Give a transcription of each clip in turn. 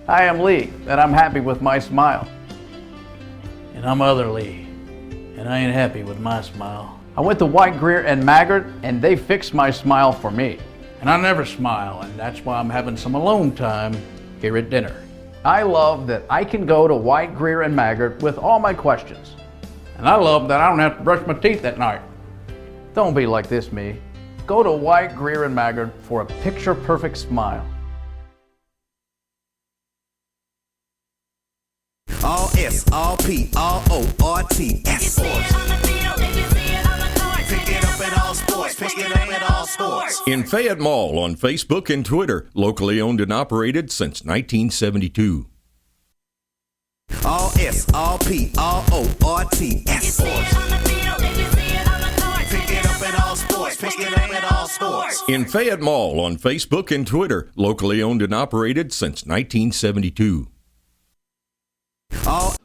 I am Lee, and I'm happy with my smile. And I'm other Lee, and I ain't happy with my smile. I went to White, Greer, and Maggard, and they fixed my smile for me. And I never smile, and that's why I'm having some alone time here at dinner. I love that I can go to White, Greer, and Maggard with all my questions. And I love that I don't have to brush my teeth at night. Don't be like this, me. Go to White, Greer, and Maggard for a picture-perfect smile. All S, all P, all O, R, T, S. Pick it up at all sports. Pick it up at all sports. In Fayette Mall on Facebook and Twitter, locally owned and operated since 1972. All S, all P, all O, R, T, S. Pick it up at all sports. Pick it up at all sports. In Fayette Mall on Facebook and Twitter, locally owned and operated since 1972.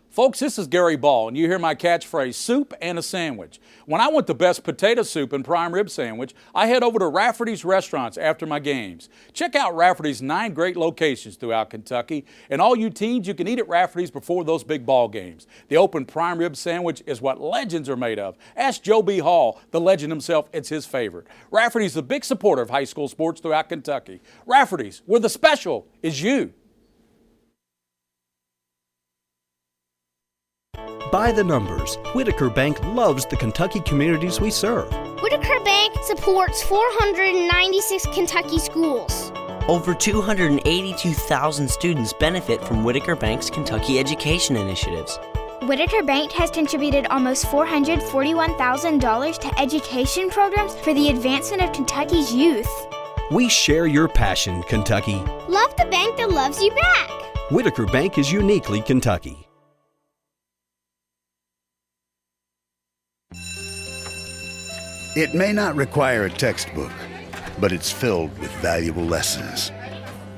Folks, this is Gary Ball, and you hear my catchphrase, soup and a sandwich. When I want the best potato soup and prime rib sandwich, I head over to Rafferty's Restaurants after my games. Check out Rafferty's 9 great locations throughout Kentucky, and all you teens, you can eat at Rafferty's before those big ball games. The open prime rib sandwich is what legends are made of. Ask Joe B. Hall, the legend himself, it's his favorite. Rafferty's a big supporter of high school sports throughout Kentucky. Rafferty's, where the special is you. By the numbers, Whitaker Bank loves the Kentucky communities we serve. Whitaker Bank supports 496 Kentucky schools. Over 282,000 students benefit from Whitaker Bank's Kentucky education initiatives. Whitaker Bank has contributed almost $441,000 to education programs for the advancement of Kentucky's youth. We share your passion, Kentucky. Love the bank that loves you back. Whitaker Bank is uniquely Kentucky. It may not require a textbook, but it's filled with valuable lessons.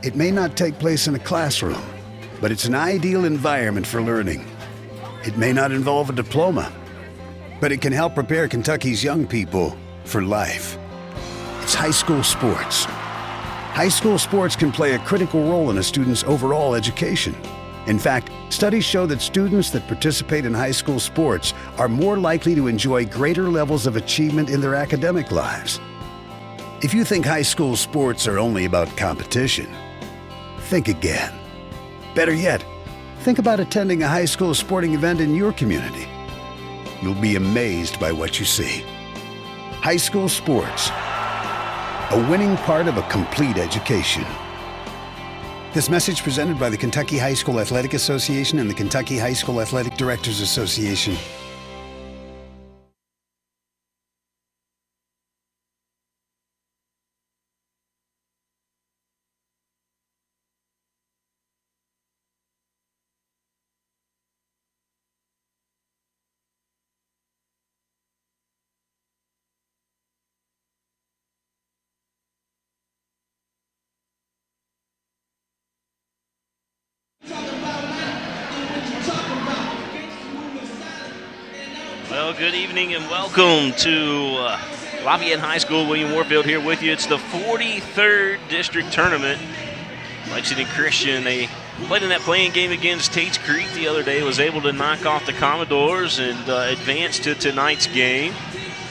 It may not take place in a classroom, but it's an ideal environment for learning. It may not involve a diploma, but it can help prepare Kentucky's young people for life. It's high school sports. High school sports can play a critical role in a student's overall education. In fact, studies show that students that participate in high school sports are more likely to enjoy greater levels of achievement in their academic lives. If you think high school sports are only about competition, think again. Better yet, think about attending a high school sporting event in your community. You'll be amazed by what you see. High school sports, a winning part of a complete education. This message presented by the Kentucky High School Athletic Association and the Kentucky High School Athletic Directors Association. Well, good evening and welcome to Lafayette High School. William Warfield here with you. It's the 43rd district tournament. Lexington Christian, they played in that playing game against Tate's Creek the other day, was able to knock off the Commodores and advance to tonight's game.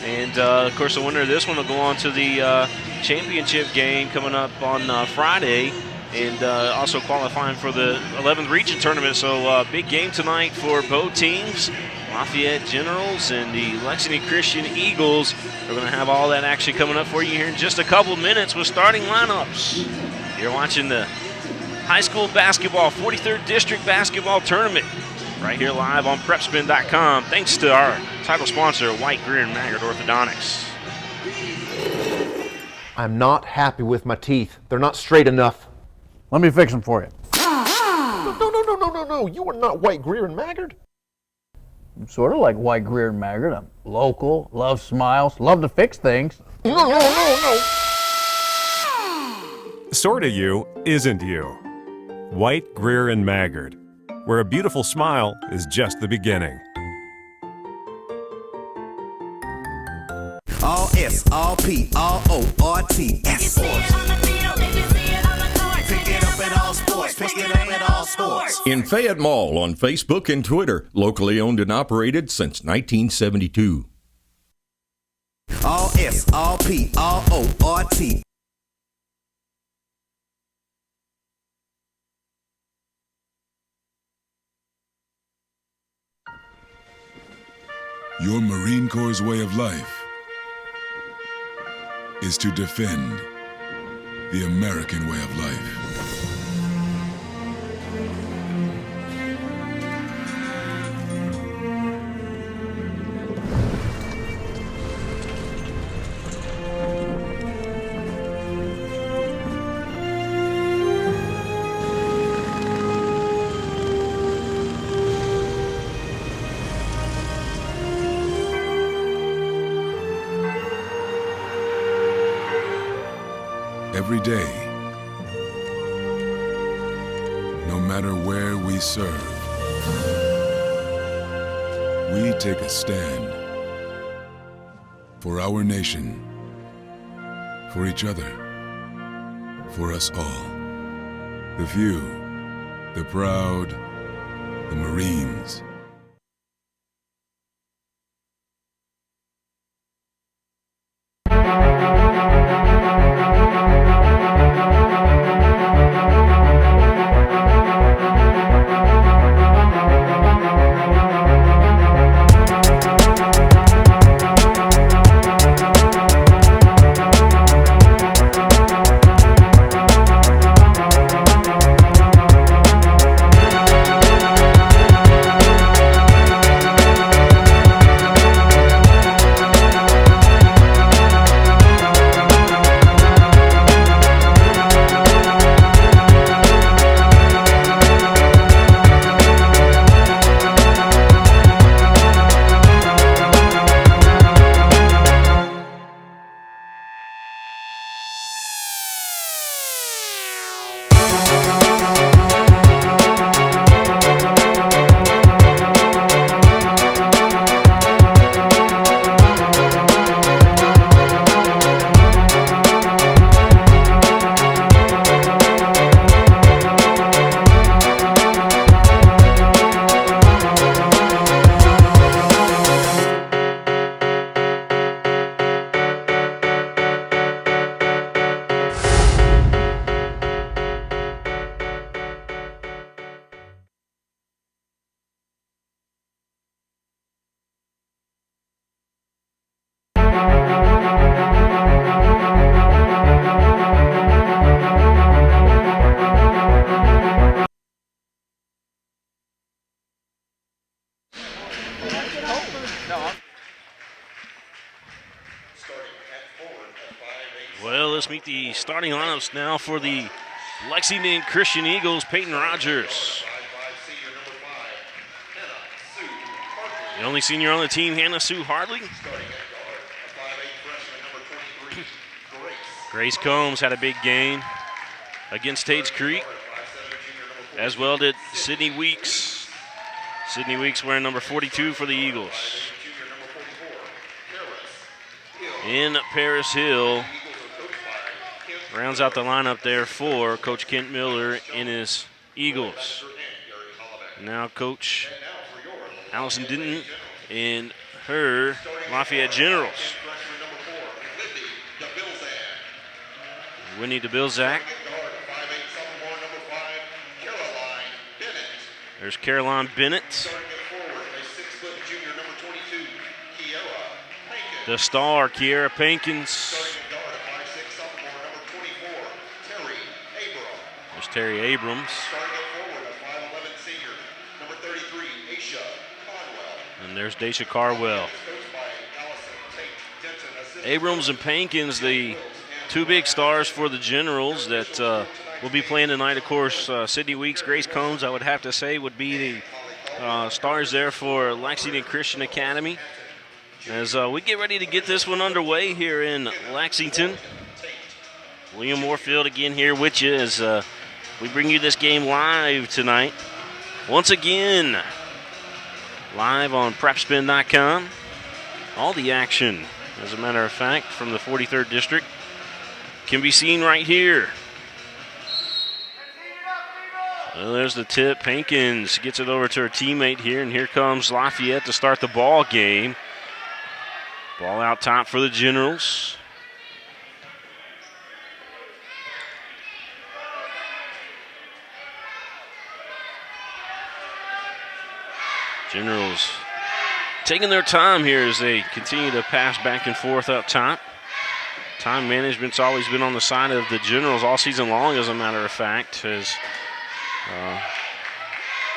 And, of course, the winner of this one will go on to the championship game coming up on Friday, and also qualifying for the 11th region tournament. So big game tonight for both teams. Lafayette Generals and the Lexington Christian Eagles are going to have all that action coming up for you here in just a couple minutes with starting lineups. You're watching the high school basketball, 43rd District Basketball Tournament right here live on PrepSpin.com. Thanks to our title sponsor, White, Greer, and Maggard Orthodontics. I'm not happy with my teeth. They're not straight enough. Let me fix them for you. No. You are not White, Greer, and Maggard. I'm sort of like White, Greer, and Maggard. I'm local, love smiles, love to fix things. No. Sorta you isn't you. White, Greer, and Maggard, where a beautiful smile is just the beginning. All S, all P, all O, R, T, S. Pick it up at all sports. picking up at all sports. In Fayette Mall on Facebook and Twitter, locally owned and operated since 1972. All S, all P, all O, R T. Your Marine Corps' way of life is to defend the American way of life. Every day, no matter where we serve, we take a stand for our nation, for each other, for us all. The few, the proud, the Marines. Well, let's meet the starting lineups now for the Lexington Christian Eagles. Peyton Rogers. The only senior on the team, Hannah Sue Hartley. Grace Combs had a big game against Tates Creek, as well did Sydney Weeks. Sydney Weeks wearing number 42 for the Eagles. In Paris Hill rounds out the lineup there for Coach Kent Miller in his Eagles. Now Coach Allison Denton in her Lafayette Generals. Winnie DeBilzak. There's Caroline Bennett. The star, Kiera Pankins. There's Terry Abrams. And there's Daisha Carwell. Abrams and Pankins, the two big stars for the Generals that will be playing tonight. Of course, Sydney Weeks, Grace Combs, I would have to say, would be the stars there for Lexington Christian Academy. As we get ready to get this one underway here in Lexington. William Warfield again here with you as we bring you this game live tonight. Once again, live on PrepSpin.com. All the action, as a matter of fact, from the 43rd District can be seen right here. Well, there's the tip. Pankins gets it over to her teammate here, and here comes Lafayette to start the ball game. Ball out top for the Generals. Generals taking their time here as they continue to pass back and forth up top. Time management's always been on the side of the Generals all season long, as a matter of fact. As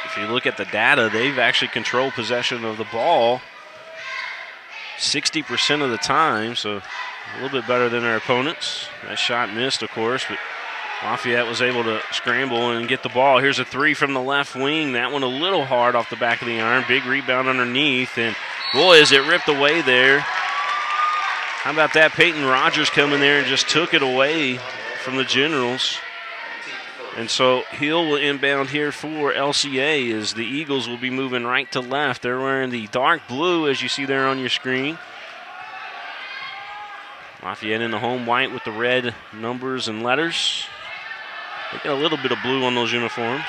if you look at the data, they've actually controlled possession of the ball 60% of the time, so a little bit better than their opponents. That shot missed, of course, but Lafayette was able to scramble and get the ball. Here's a three from the left wing. That one a little hard off the back of the iron. Big rebound underneath, and boy, is it ripped away there. How about that? Peyton Rogers coming there and just took it away from the Generals. And so Hill will inbound here for LCA as the Eagles will be moving right to left. They're wearing the dark blue, as you see there on your screen. Lafayette in the home white with the red numbers and letters. They got a little bit of blue on those uniforms.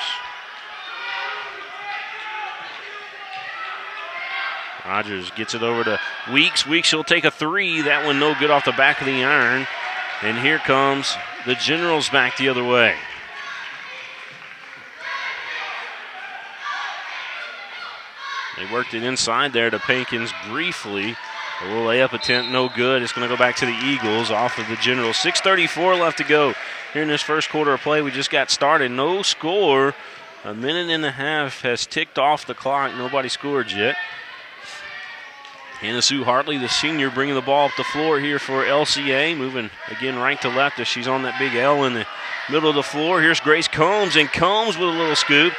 Rogers gets it over to Weeks. Weeks will take a three. That one no good off the back of the iron. And here comes the Generals back the other way. They worked it inside there to Pankins briefly. A little layup attempt, no good. It's going to go back to the Eagles off of the Generals. 6:34 left to go here in this first quarter of play. We just got started. No score. A minute and a half has ticked off the clock. Nobody scored yet. Hannah Sue Hartley, the senior, bringing the ball up the floor here for LCA. Moving again right to left as she's on that big L in the middle of the floor. Here's Grace Combs, and Combs with a little scoop.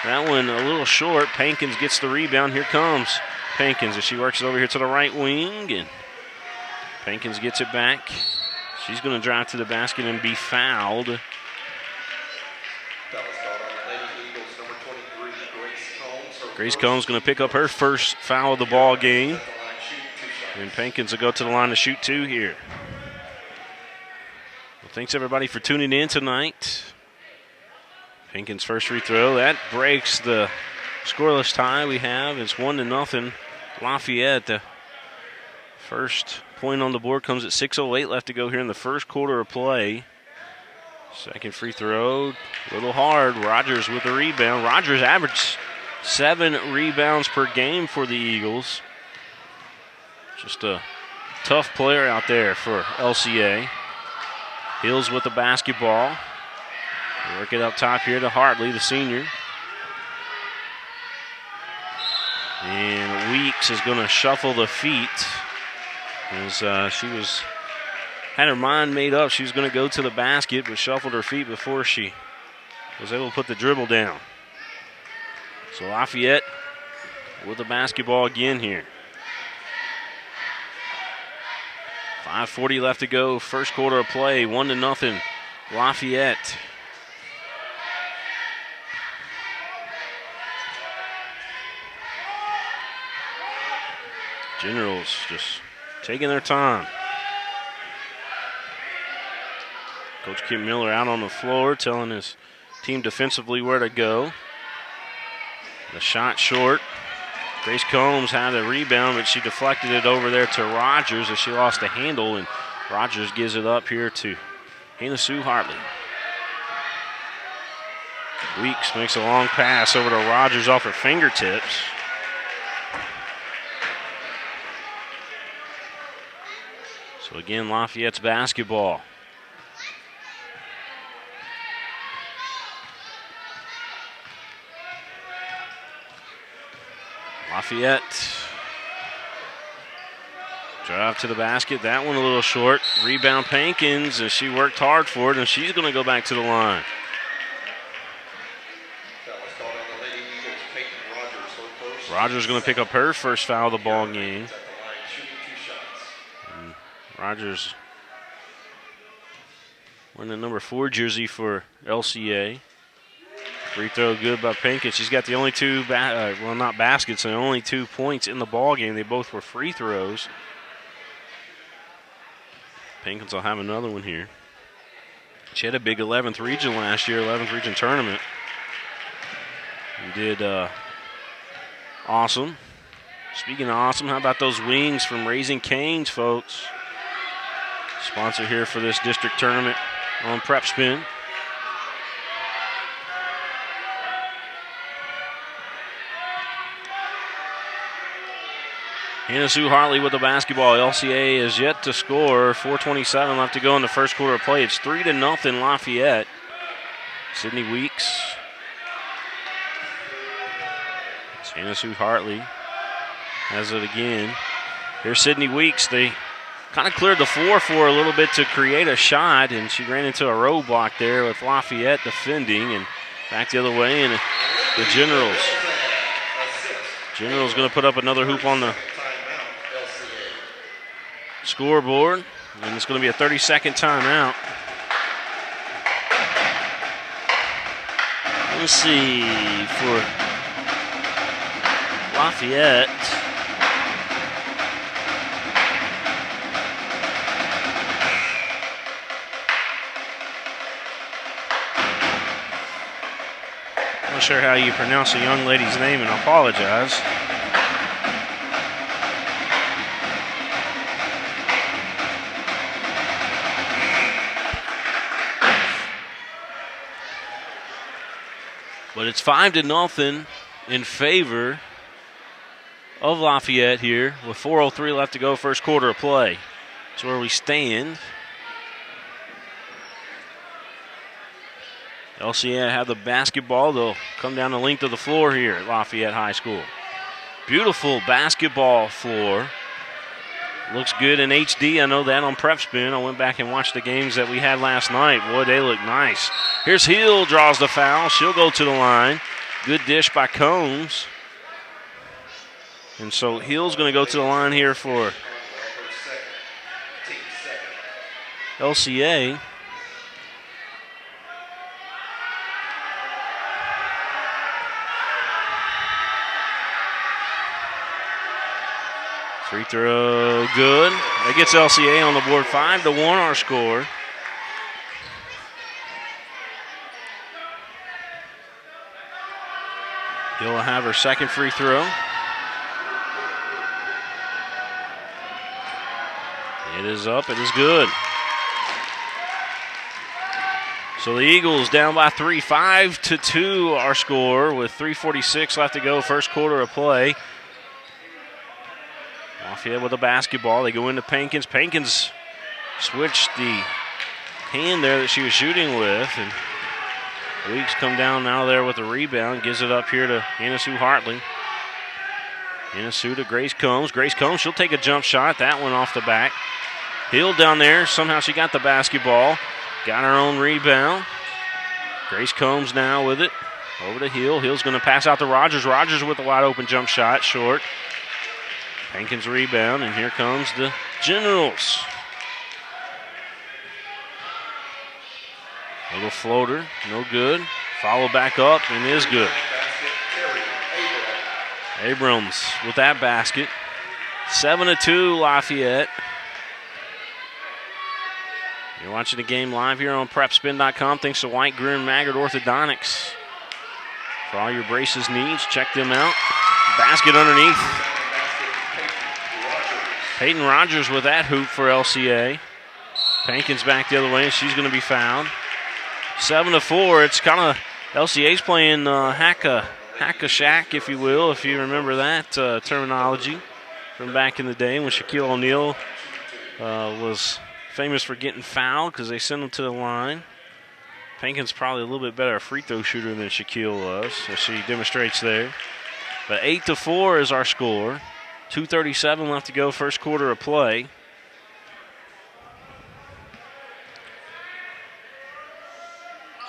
That one a little short. Pankins gets the rebound. Here comes Pankins as she works it over here to the right wing, and Pankins gets it back. She's going to drive to the basket and be fouled. Grace Combs going to pick up her first foul of the ball game. And Pankins will go to the line to shoot two here. Well, thanks everybody for tuning in tonight. Pankins' first free throw. That breaks the scoreless tie we have. It's 1-0 Lafayette. The first point on the board comes at 6:08 left to go here in the first quarter of play. Second free throw, a little hard. Rogers with the rebound. Rogers averaged 7 rebounds per game for the Eagles. Just a tough player out there for LCA. Hills with the basketball. Work it up top here to Hartley, the senior. And Weeks is going to shuffle the feet as she had her mind made up. She was going to go to the basket, but shuffled her feet before she was able to put the dribble down. So Lafayette with the basketball again here. 5:40 left to go, first quarter of play, 1-0 Lafayette. Generals just taking their time. Coach Kim Miller out on the floor telling his team defensively where to go. The shot short. Grace Combs had a rebound, but she deflected it over there to Rogers as she lost the handle, and Rogers gives it up here to Hannah Sue Hartley. Weeks makes a long pass over to Rogers off her fingertips. So again, Lafayette's basketball. Lafayette drive to the basket. That one a little short. Rebound Pankins, and she worked hard for it, and she's going to go back to the line. Rogers going to pick up her first foul of the ball game. And Rogers wearing the number 4 jersey for LCA. Free throw good by Pankins. She's got the only two, not baskets, the only 2 points in the ball game. They both were free throws. Pankins will have another one here. She had a big 11th region last year, 11th region tournament. You did awesome. Speaking of awesome, how about those wings from Raising Cane's, folks? Sponsor here for this district tournament on PrepSpin. Hannah Sue Hartley with the basketball. LCA is yet to score. 4:27 left to go in the first quarter of play. It's 3-0 Lafayette. Sydney Weeks. It's Hannah Sue Hartley has it again. Here's Sydney Weeks. They kind of cleared the floor for her a little bit to create a shot, and she ran into a roadblock there with Lafayette defending, and back the other way, and the Generals. Generals going to put up another hoop on the scoreboard, and it's going to be a 30-second timeout. Let's see, for Lafayette, I'm not sure how you pronounce a young lady's name, and I apologize. But it's 5-0 in favor of Lafayette here with 4:03 left to go, first quarter of play. That's where we stand. LCA have the basketball. They'll come down the length of the floor here at Lafayette High School. Beautiful basketball floor. Looks good in HD. I know that on PrepSpin. I went back and watched the games that we had last night. Boy, they look nice. Here's Hill, draws the foul. She'll go to the line. Good dish by Combs. And so Hill's going to go to the line here for LCA. Free throw, good. That gets LCA on the board. 5-1 our score. Hill will have her second free throw. It is up, it is good. So the Eagles down by 3, 5-2 our score with 3:46 left to go, first quarter of play. Lafayette with the basketball. They go into Pankins. Pankins switched the hand there that she was shooting with, and Weeks come down now there with the rebound. Gives it up here to Hannah Sue Hartley. Hannah Sue to Grace Combs. Grace Combs, she'll take a jump shot. That one off the back. Hill down there. Somehow she got the basketball. Got her own rebound. Grace Combs now with it. Over to Hill. Hill's going to pass out to Rogers. Rogers with a wide open jump shot. Short. Hankins rebound, and here comes the Generals. Little floater, no good. Follow back up, and is good. Abrams with that basket. 7-2 Lafayette. You're watching the game live here on PrepSpin.com. Thanks to White, Greer, and Maggard Orthodontics. For all your braces needs, check them out. Basket underneath. Peyton Rogers with that hoop for LCA. Pankins back the other way, and she's going to be fouled. 7-4. It's kind of LCA's playing hack-a-shack, if you will, if you remember that terminology from back in the day when Shaquille O'Neal was famous for getting fouled because they sent him to the line. Pankins probably a little bit better free throw shooter than Shaquille was, as she demonstrates there. But 8-4 is our score. 2:37 left to go, first quarter of play.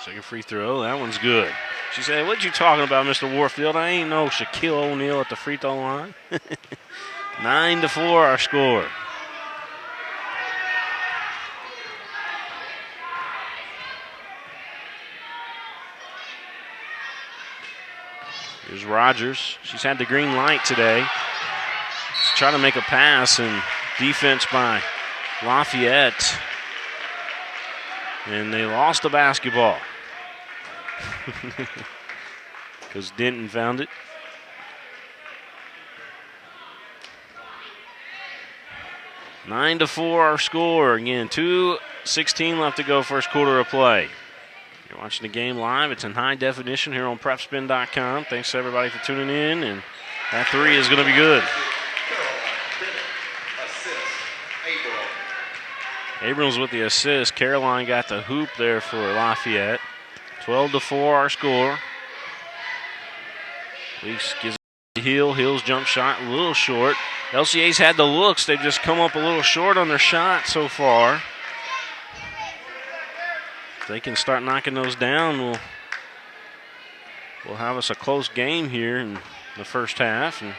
Second free throw, that one's good. She said, "What you talking about, Mr. Warfield? I ain't no Shaquille O'Neal at the free throw line." 9-4 our score. Here's Rogers. She's had the green light today. She's trying to make a pass, and defense by Lafayette. And they lost the basketball. because Denton found it. Nine to 4 our score. Again, 2:16 left to go, first quarter of play. You're watching the game live. It's in high definition here on PrepSpin.com. Thanks to everybody for tuning in, and that three is going to be good. Abrams with the assist. Caroline got the hoop there for Lafayette. 12 to 4 our score. Weeks gives it to Hill. Hill's jump shot a little short. LCA's had the looks. They've just come up a little short on their shot so far. If they can start knocking those down, we'll have us a close game here in the first half, and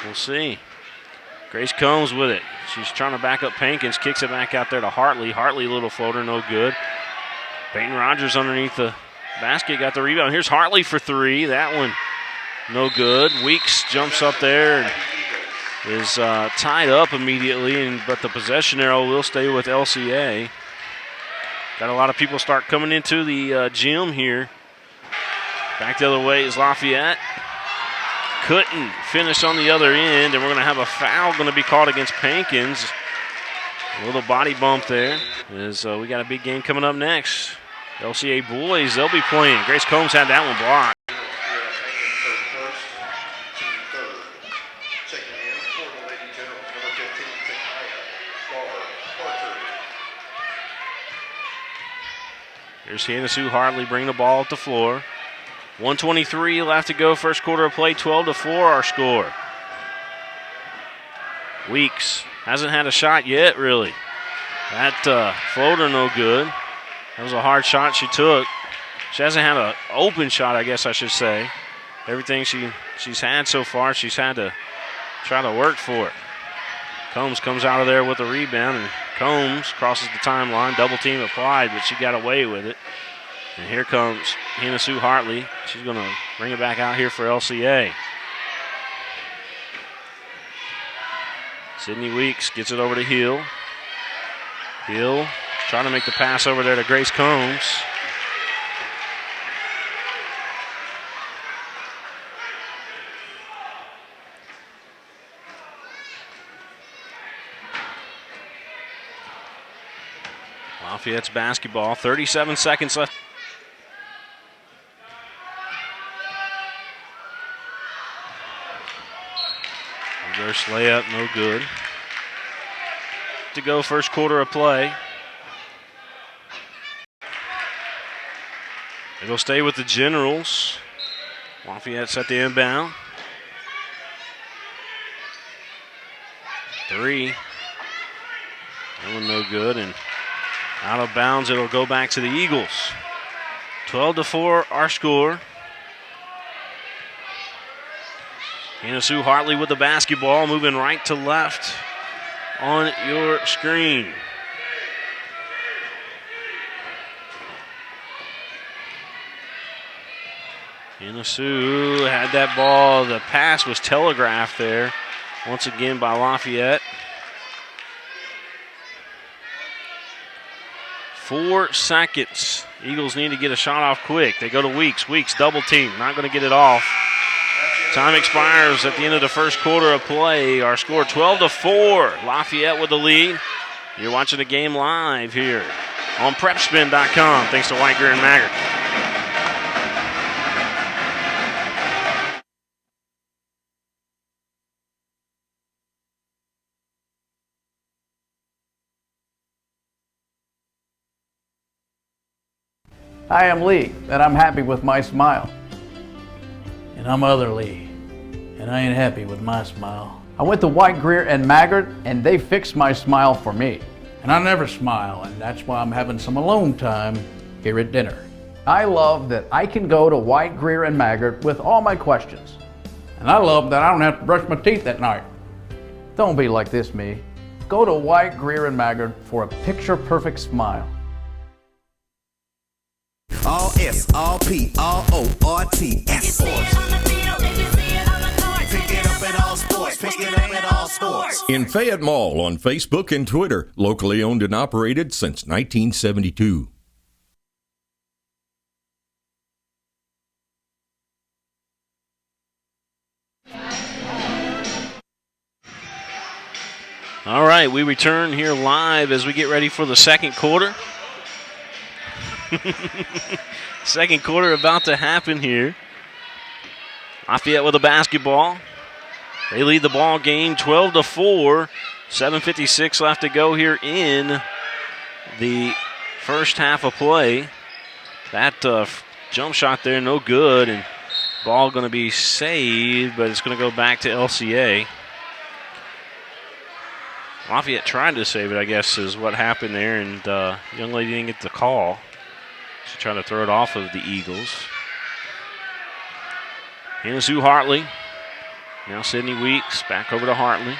we'll see. Grace Combs with it. She's trying to back up Pankins, kicks it back out there to Hartley. Hartley, little floater, no good. Peyton Rogers underneath the basket, got the rebound. Here's Hartley for three. That one, no good. Weeks jumps up there and is tied up immediately, but the possession arrow will stay with LCA. Got a lot of people start coming into the gym here. Back the other way is Lafayette. Couldn't finish on the other end, and we're going to have a foul going to be called against Pankins. A little body bump there. As we got a big game coming up next. LCA boys, they'll be playing. Grace Combs had that one blocked. Here's Hannah Sue Hartley bring the ball up the floor. 1:23 left to go, first quarter of play, 12 to 4 our score. Weeks hasn't had a shot yet, really. That floater no good. That was a hard shot she took. She hasn't had an open shot, I guess I should say. Everything she's had so far, she's had to try to work for it. Combs comes out of there with a rebound, and Combs crosses the timeline. Double team applied, but she got away with it. And here comes Hannah Sue Hartley. She's going to bring it back out here for LCA. Sydney Weeks gets it over to Hill. Hill trying to make the pass over there to Grace Combs. Lafayette's basketball, 37 seconds left. Reverse layup, no good. To go, first quarter of play. It'll stay with the Generals. Lafayette's at the inbound. Three. That one no good, and out of bounds, it'll go back to the Eagles. 12 to 4 our score. Hannah Sue Hartley with the basketball, moving right to left on your screen. Hannah Sue had that ball. The pass was telegraphed there once again by Lafayette. 4 seconds. Eagles need to get a shot off quick. They go to Weeks. Weeks double team. Not going to get it off. Time expires at the end of the first quarter of play. Our score 12 to 4. Lafayette with the lead. You're watching the game live here on PrepSpin.com. Thanks to White, Greer, and Maggard. I am Lee, and I'm happy with my smile. And I'm Other Lee, and I ain't happy with my smile. I went to White, Greer, and Maggard, and they fixed my smile for me. And I never smile, and that's why I'm having some alone time here at dinner. I love that I can go to White, Greer, and Maggard with all my questions. And I love that I don't have to brush my teeth at night. Don't be like this, me. Go to White, Greer, and Maggard for a picture-perfect smile. All S, all P, all O, R, T, S. Pick it up at all sports. Pick it up at all sports. In Fayette Mall on Facebook and Twitter, locally owned and operated since 1972. All right, we return here live as we get ready for the second quarter. Second quarter about to happen here. Lafayette with a basketball. They lead the ball game 12-4. 7:56 left to go here in the first half of play. That jump shot there, no good, and ball going to be saved, but it's going to go back to LCA. Lafayette tried to save it, I guess, is what happened there, and young lady didn't get the call. She tried to throw it off of the Eagles. Hannah Sue Hartley. Now Sydney Weeks back over to Hartley.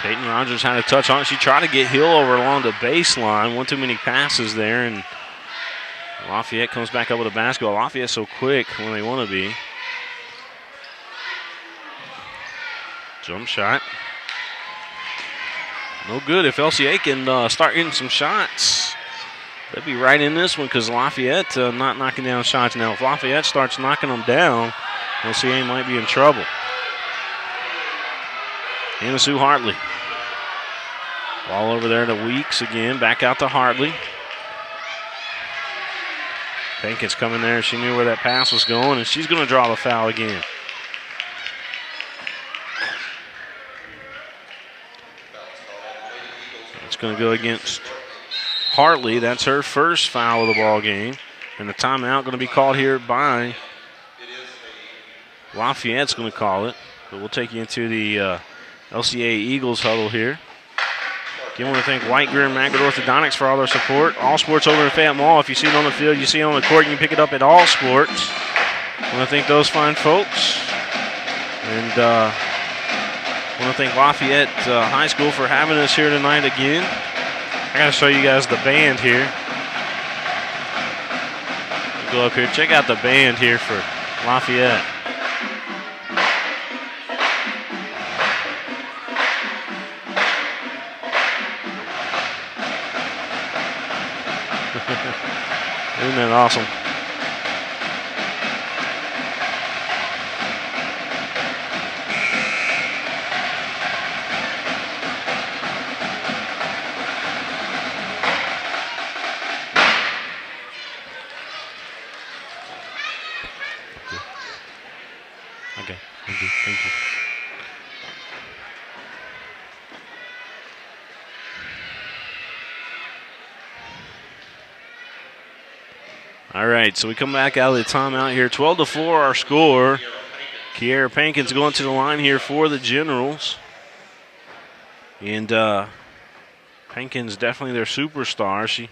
Peyton Rogers had a touch on it. She tried to get Hill over along the baseline. One too many passes there, and Lafayette comes back up with a basketball. Lafayette so quick when they want to be. Jump shot. No good. If LCA can start getting some shots, they'll be right in this one because Lafayette not knocking down shots now. If Lafayette starts knocking them down, LCA might be in trouble. Hannah Sue Hartley. Ball over there to Weeks again. Back out to Hartley. Pinkins coming there. She knew where that pass was going, and she's going to draw the foul again. It's going to go against Hartley. That's her first foul of the ball game. And the timeout going to be called here by Lafayette's going to call it. But we'll take you into the LCA Eagles huddle here. Again, I want to thank White, Greer, and Maggard Orthodontics for all their support. All Sports over in Fayette Mall. If you see it on the field, you see it on the court, you can pick it up at All Sports. I want to thank those fine folks. And I want to thank Lafayette High School for having us here tonight again. I got to show you guys the band here. Go up here. Check out the band here for Lafayette. Isn't that awesome? Okay, thank you. All right, so we come back out of the timeout here. 12-4 our score. Kiera Pankins going to the line here for the Generals. And Pankins definitely their superstar. She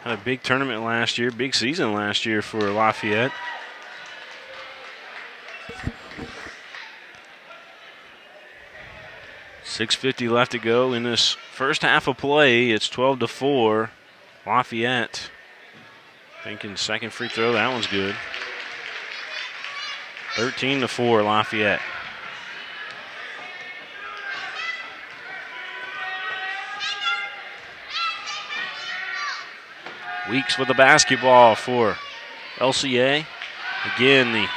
had a big tournament last year, big season last year for Lafayette. .650 left to go in this first half of play. It's 12-4 Lafayette. Pankins' second free throw, that one's good. 13-4 Lafayette. Weeks with the basketball for LCA. Again,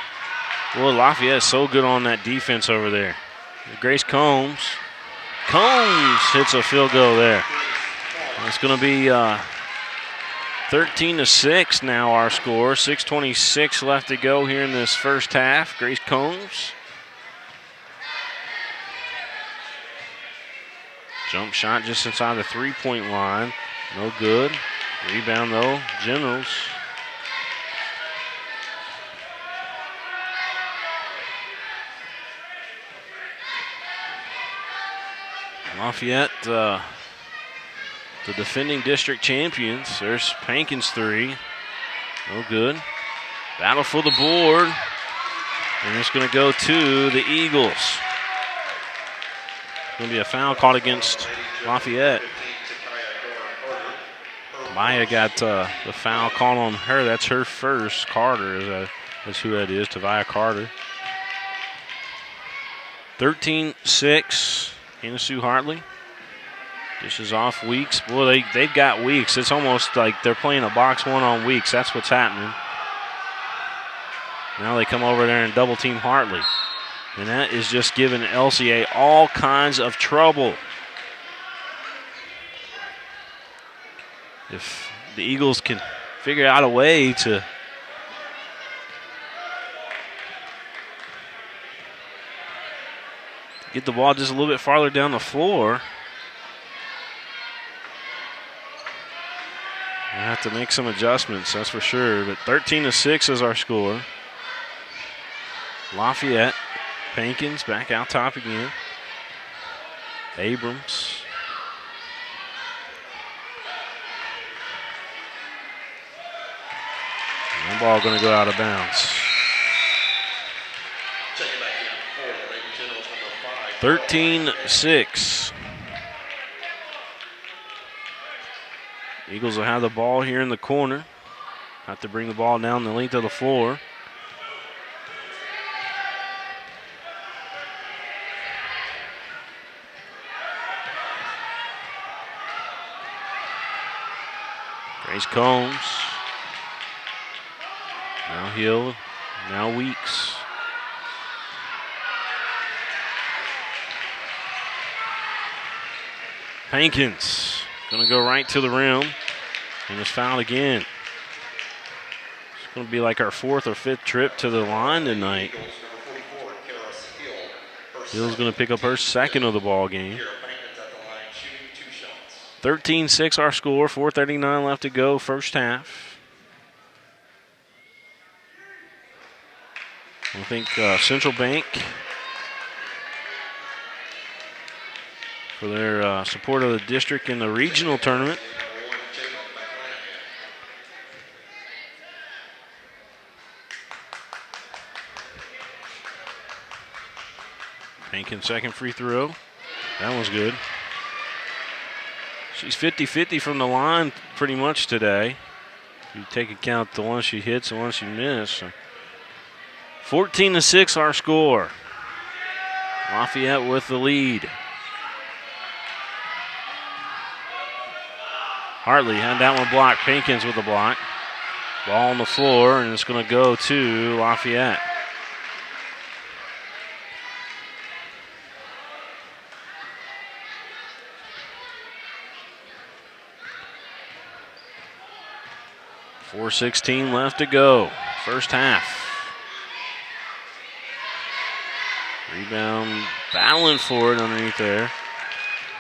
Lafayette is so good on that defense over there. Grace Combs. Combs hits a field goal there. It's going to be 13-6 now our score. 6:26 left to go here in this first half. Grace Combs. Jump shot just inside the three-point line. No good. Rebound though, Generals. Lafayette, the defending district champions. There's Pankins' three. No good. Battle for the board. And it's going to go to the Eagles. It's going to be a foul called against Lafayette. Maya got the foul called on her. That's her first. Carter is who that is, Tavia Carter. 13-6. Hannah Sue Hartley. Dishes off Weeks. Boy, they've got Weeks. It's almost like they're playing a box one on Weeks. That's what's happening. Now they come over there and double team Hartley. And that is just giving LCA all kinds of trouble. If the Eagles can figure out a way to get the ball just a little bit farther down the floor, I have to make some adjustments, that's for sure. But 13-6 is our score. Lafayette, Pankins back out top again. Abrams. And the ball going to go out of bounds. 13-6. Eagles will have the ball here in the corner. Have to bring the ball down the length of the floor. Grace Combs. Now Hill. Now Weeks. Pankins going to go right to the rim and is fouled again. It's going to be like our fourth or fifth trip to the line tonight. Hill's going to pick up her second of the ball game. 13-6 our score, 4:39 left to go, first half. I think Central Bank, for their support of the district in the regional tournament. Pankins second free throw. That was good. She's 50-50 from the line pretty much today. You take account the one she hits and one she missed. So 14-6 our score. Lafayette with the lead. Hartley had that one blocked. Pankins with the block. Ball on the floor, and it's going to go to Lafayette. .416 left to go. First half. Rebound battling for it underneath there.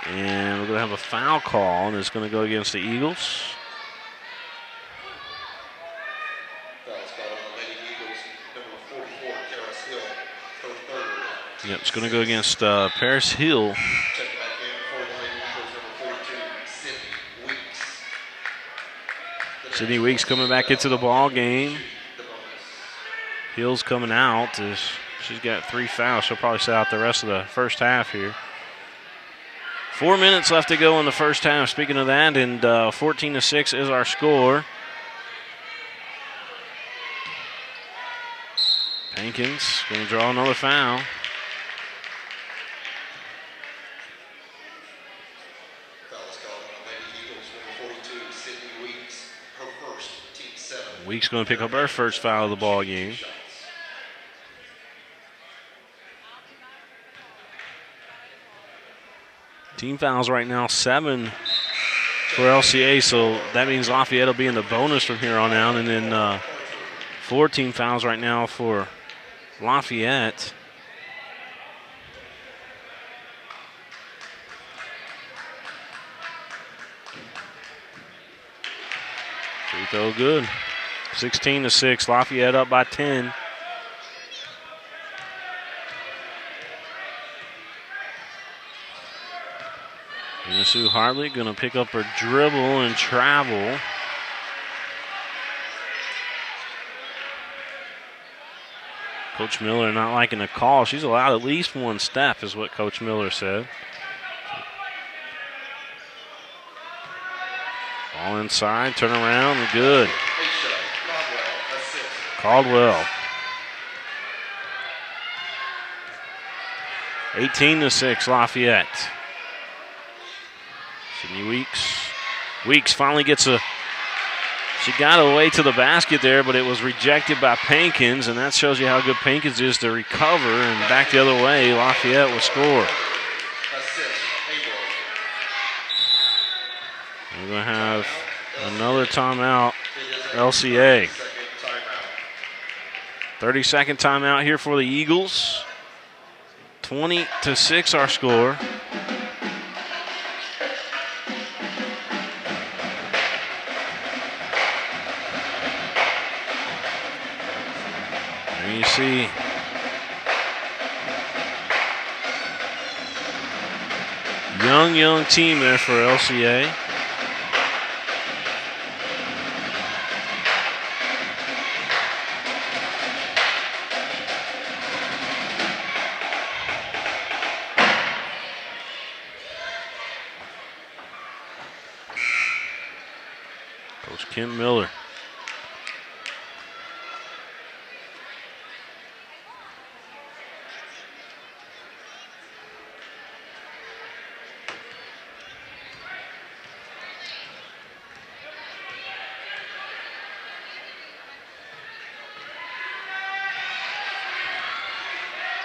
And we're going to have a foul call, and it's going to go against the Eagles. Yep, it's going to go against Paris Hill. Sydney Weeks coming back into the ball game. Hill's coming out. She's got 3 fouls. She'll probably sit out the rest of the first half here. 4 minutes left to go in the first half. Speaking of that, and 14-6 is our score. Pankins going to draw another foul. Weeks going to pick up our first foul of the ball game. Team fouls right now 7 for LCA, so that means Lafayette will be in the bonus from here on out, and then 4 team fouls right now for Lafayette. Free throw good. 16-6, Lafayette up by 10. And Sue Hartley going to pick up her dribble and travel. Coach Miller not liking the call. She's allowed at least 1 step is what Coach Miller said. Ball inside, turn around, and good. Caldwell. 18-6, Lafayette. Sydney Weeks. Weeks finally gets a She got away to the basket there, but it was rejected by Pankins, and that shows you how good Pankins is to recover, and back the other way, Lafayette will score. We're going to have another timeout, LCA. 30-second timeout here for the Eagles. 20-6 our score. There you see young team there for LCA. Coach Kent Miller.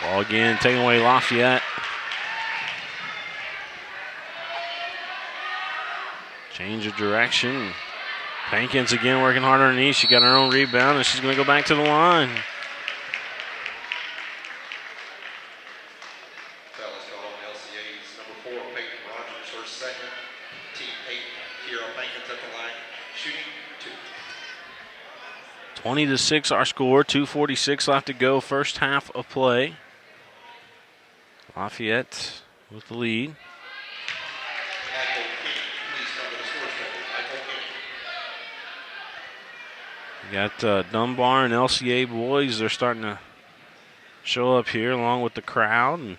Ball again, taking away Lafayette. Change of direction. Pankins again working hard underneath. She got her own rebound, and she's going to go back to the line. Foul is called on LCA's number 4, Peyton Rogers, her second. Team Peyton here on Pankins at the line, shooting 2. 20-6 our score. 2:46 left to go. First half of play. Lafayette with the lead. We got Dunbar and LCA boys. They're starting to show up here along with the crowd. And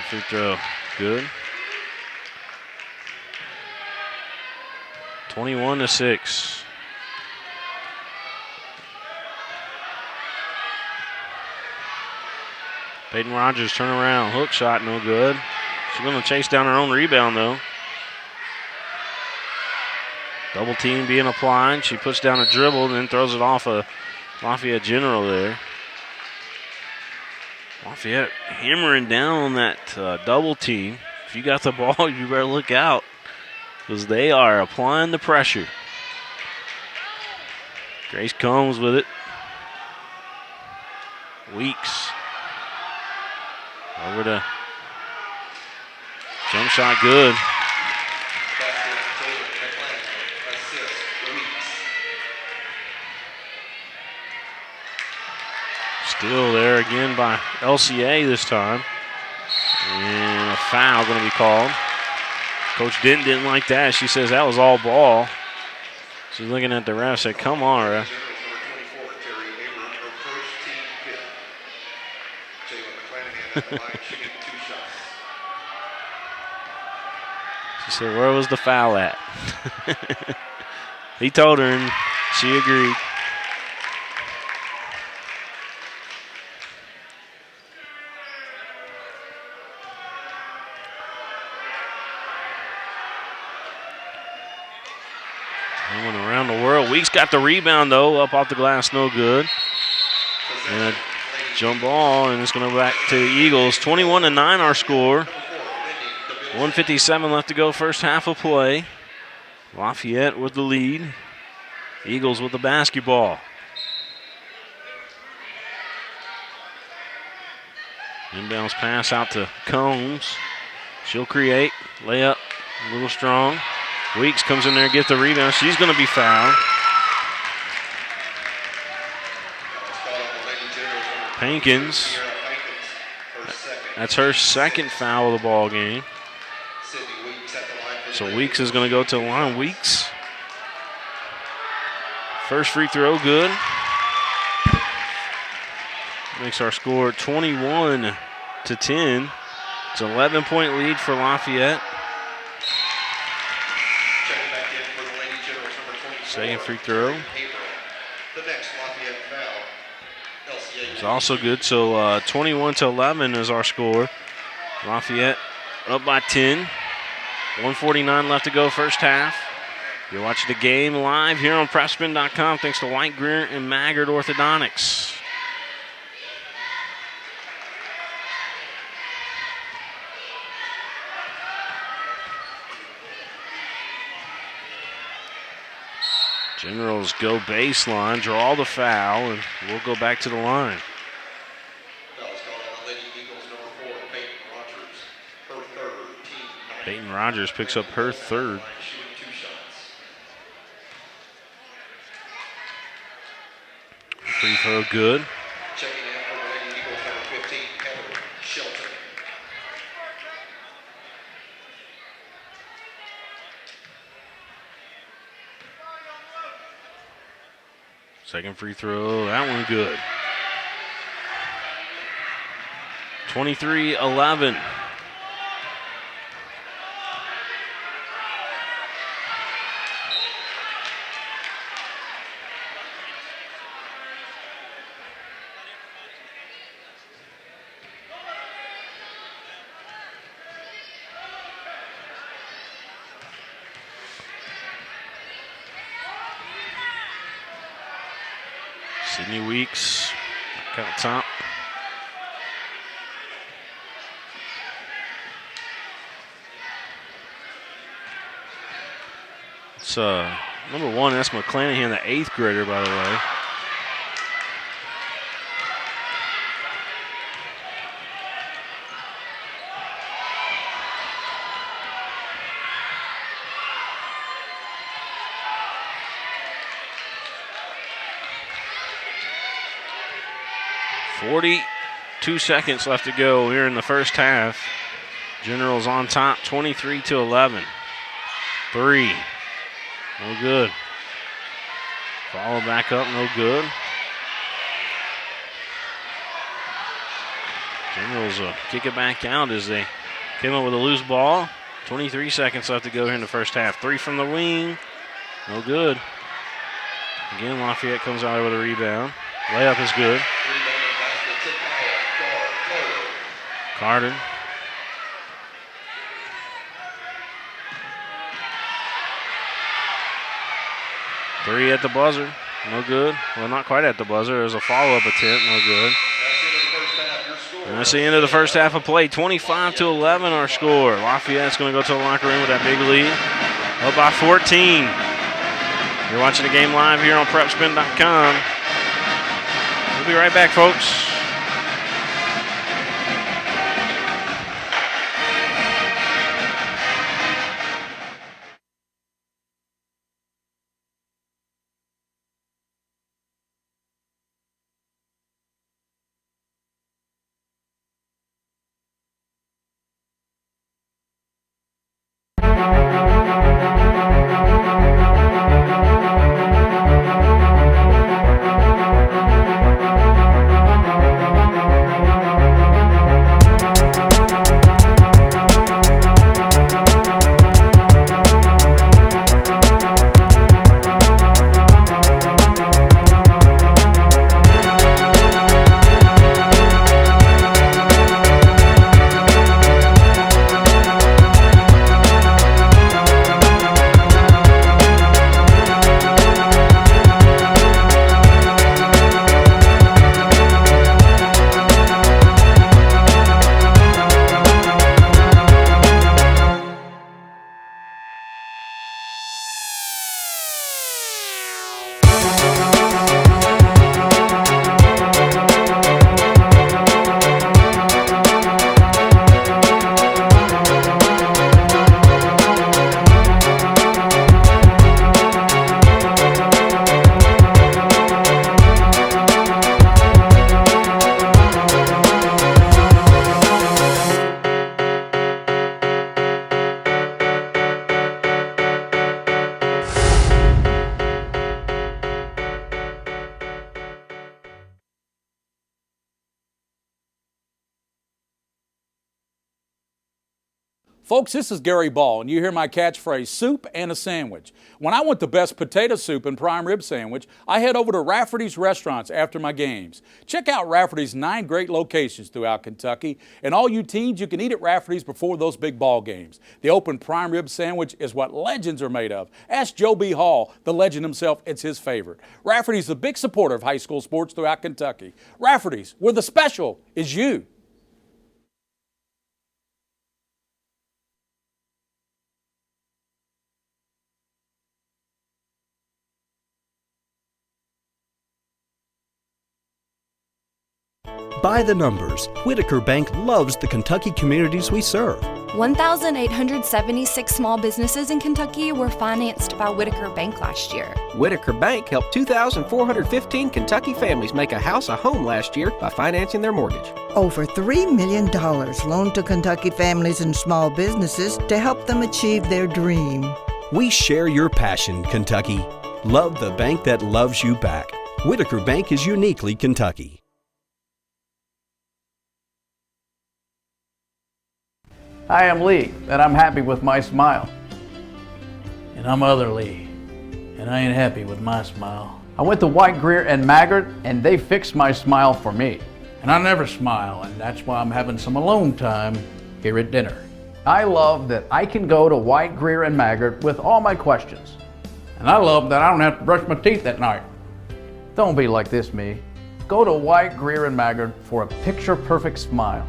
free throw, good. 21-6. Peyton Rogers turn around, hook shot, no good. She's going to chase down her own rebound though. Double team being applied. She puts down a dribble and then throws it off a Lafayette General there. Lafayette hammering down on that double team. If you got the ball, you better look out because they are applying the pressure. Grace Combs with it. Weeks. Over to jump shot, good. Still there again by LCA this time. And a foul going to be called. Coach Denton didn't like that. She says that was all ball. She's looking at the ref, said, come on, ref. She said, where was the foul at? He told her and she agreed. They went around the world. Weeks got the rebound, though, up off the glass, no good. And a jump ball, and it's going to go back to the Eagles. 21-9 our score. 1:57 left to go, first half of play. Lafayette with the lead. Eagles with the basketball. Inbounds pass out to Combs. She'll create. Layup, a little strong. Weeks comes in there, gets the rebound. She's going to be fouled. Pankins. That's her second foul of the ball game. So Weeks is going to go to the line. Weeks. First free throw, good. Makes our score 21-10. It's an 11-point lead for Lafayette. Second free throw. It's also good. So 21-11 is our score. Lafayette up by 10. 1:49 left to go, first half. You're watching the game live here on PrepSpin.com thanks to White, Greer, and Maggard Orthodontics. Generals go baseline, draw the foul, and we'll go back to the line. Peyton Rogers picks up her third. Free throw good. Checking in for the Lady Eagles, number 15, Heather Shelton. Second free throw, that one good. 23-11. Sydney Weeks, back out top. It's number 1, that's McClanahan, the 8th grader, by the way. Two seconds left to go here in the first half. Generals on top, 23-11. 3, no good. Follow back up, no good. Generals will kick it back out as they came up with a loose ball. 23 seconds left to go here in the first half. 3 from the wing, no good. Again, Lafayette comes out with a rebound. Layup is good. Carter. Three at the buzzer, no good. Well, not quite at the buzzer. There's a follow-up attempt, no good. And that's the end of the first half of play. 25-11 our score. Lafayette's going to go to the locker room with that big lead. Up by 14. You're watching the game live here on PrepSpin.com. We'll be right back, folks. Folks, this is Gary Ball, and you hear my catchphrase, soup and a sandwich. When I want the best potato soup and prime rib sandwich, I head over to Rafferty's restaurants after my games. Check out Rafferty's 9 great locations throughout Kentucky, and all you teens, you can eat at Rafferty's before those big ball games. The open prime rib sandwich is what legends are made of. Ask Joe B. Hall, the legend himself, it's his favorite. Rafferty's a big supporter of high school sports throughout Kentucky. Rafferty's, where the special is you. By the numbers, Whitaker Bank loves the Kentucky communities we serve. 1,876 small businesses in Kentucky were financed by Whitaker Bank last year. Whitaker Bank helped 2,415 Kentucky families make a house a home last year by financing their mortgage. Over $3 million loaned to Kentucky families and small businesses to help them achieve their dream. We share your passion, Kentucky. Love the bank that loves you back. Whitaker Bank is uniquely Kentucky. I am Lee, and I'm happy with my smile. And I'm other Lee, and I ain't happy with my smile. I went to White, Greer, and Maggard, and they fixed my smile for me. And I never smile, and that's why I'm having some alone time here at dinner. I love that I can go to White, Greer, and Maggard with all my questions. And I love that I don't have to brush my teeth at night. Don't be like this, me. Go to White, Greer, and Maggard for a picture-perfect smile.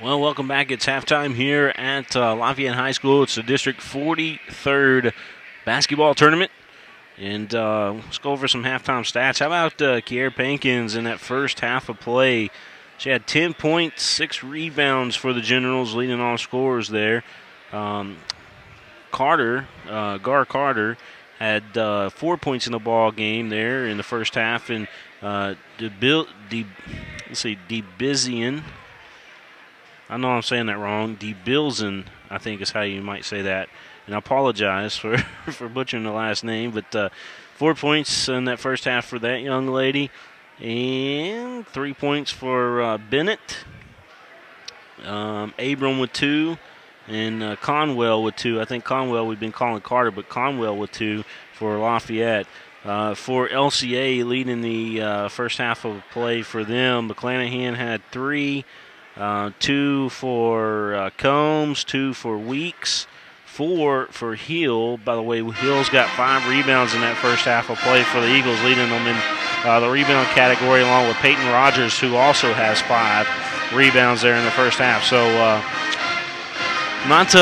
Well, welcome back. It's halftime here at Lafayette High School. It's the District 43rd basketball tournament. And let's go over some halftime stats. How about Kiera Pankins in that first half of play? She had 10 points, 6 rebounds for the Generals, leading all scorers there. Gar Carter had 4 points in the ball game there in the first half. And DeBizian, I know I'm saying that wrong. DeBilzen, I think is how you might say that. And I apologize for butchering the last name. But 4 points in that first half for that young lady. And 3 points for Bennett. Abram with 2. And Conwell with 2. I think Conwell we've been calling Carter, but Conwell with 2 for Lafayette. For LCA leading the first half of play for them, McClanahan had 3. 2 for Combs, 2 for Weeks, 4 for Hill. By the way, Hill's got 5 rebounds in that first half of play for the Eagles, leading them in the rebound category along with Peyton Rogers, who also has 5 rebounds there in the first half. So not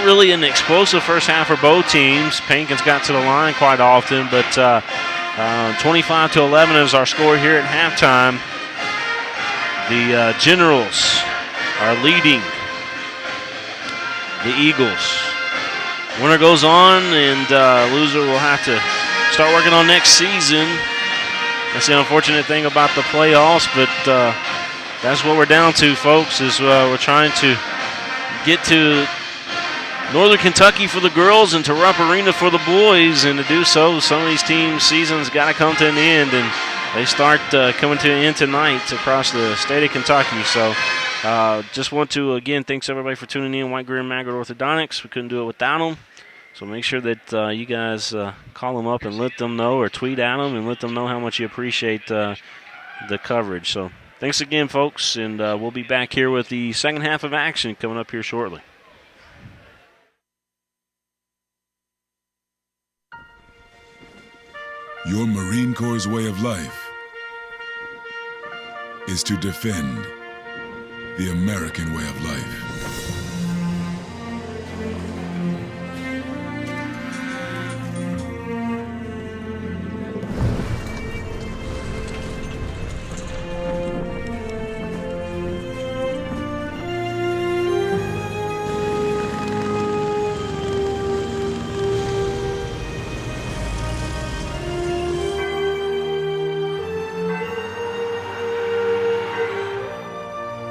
really an explosive first half for both teams. Pankins got to the line quite often, but 25-11 is our score here at halftime. The Generals are leading the Eagles. Winner goes on, and loser will have to start working on next season. That's the unfortunate thing about the playoffs, but that's what we're down to, folks, is we're trying to get to Northern Kentucky for the girls and to Rupp Arena for the boys, and to do so, some of these teams' seasons got to come to an end, and they start coming to an end tonight across the state of Kentucky. So just want to, again, thanks everybody for tuning in. White, Greer, and Maggard Orthodontics. We couldn't do it without them. So make sure that you guys call them up and let them know, or tweet at them and let them know how much you appreciate the coverage. So thanks again, folks, and we'll be back here with the second half of action coming up here shortly. Your Marine Corps' way of life is to defend the American way of life.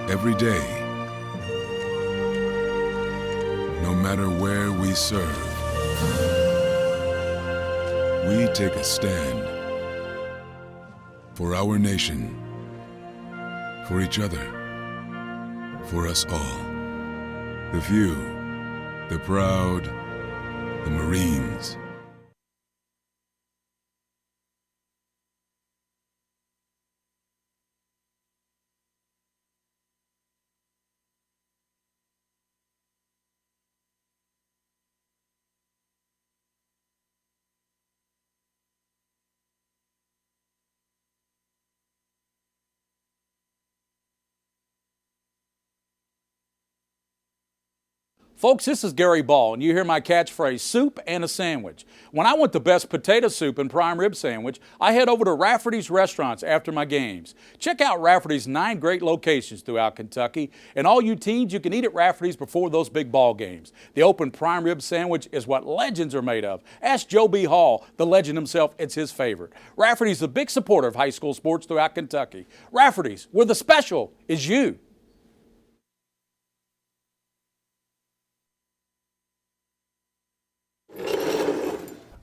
Every day, no matter where we serve, we take a stand for our nation, for each other, for us all. The few, the proud, the Marines. Folks, this is Gary Ball, and you hear my catchphrase, soup and a sandwich. When I want the best potato soup and prime rib sandwich, I head over to Rafferty's restaurants after my games. Check out Rafferty's 9 great locations throughout Kentucky, and all you teens, you can eat at Rafferty's before those big ball games. The open prime rib sandwich is what legends are made of. Ask Joe B. Hall, the legend himself, it's his favorite. Rafferty's a big supporter of high school sports throughout Kentucky. Rafferty's, where the special is you.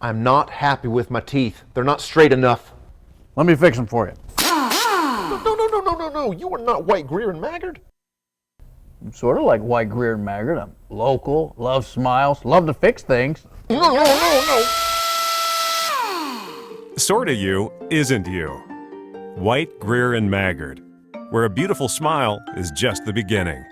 I'm not happy with my teeth. They're not straight enough. Let me fix them for you. No. You are not White, Greer, and Maggard. I'm sort of like White, Greer, and Maggard. I'm local, love smiles, love to fix things. No. Sorta you isn't you. White, Greer, and Maggard, where a beautiful smile is just the beginning.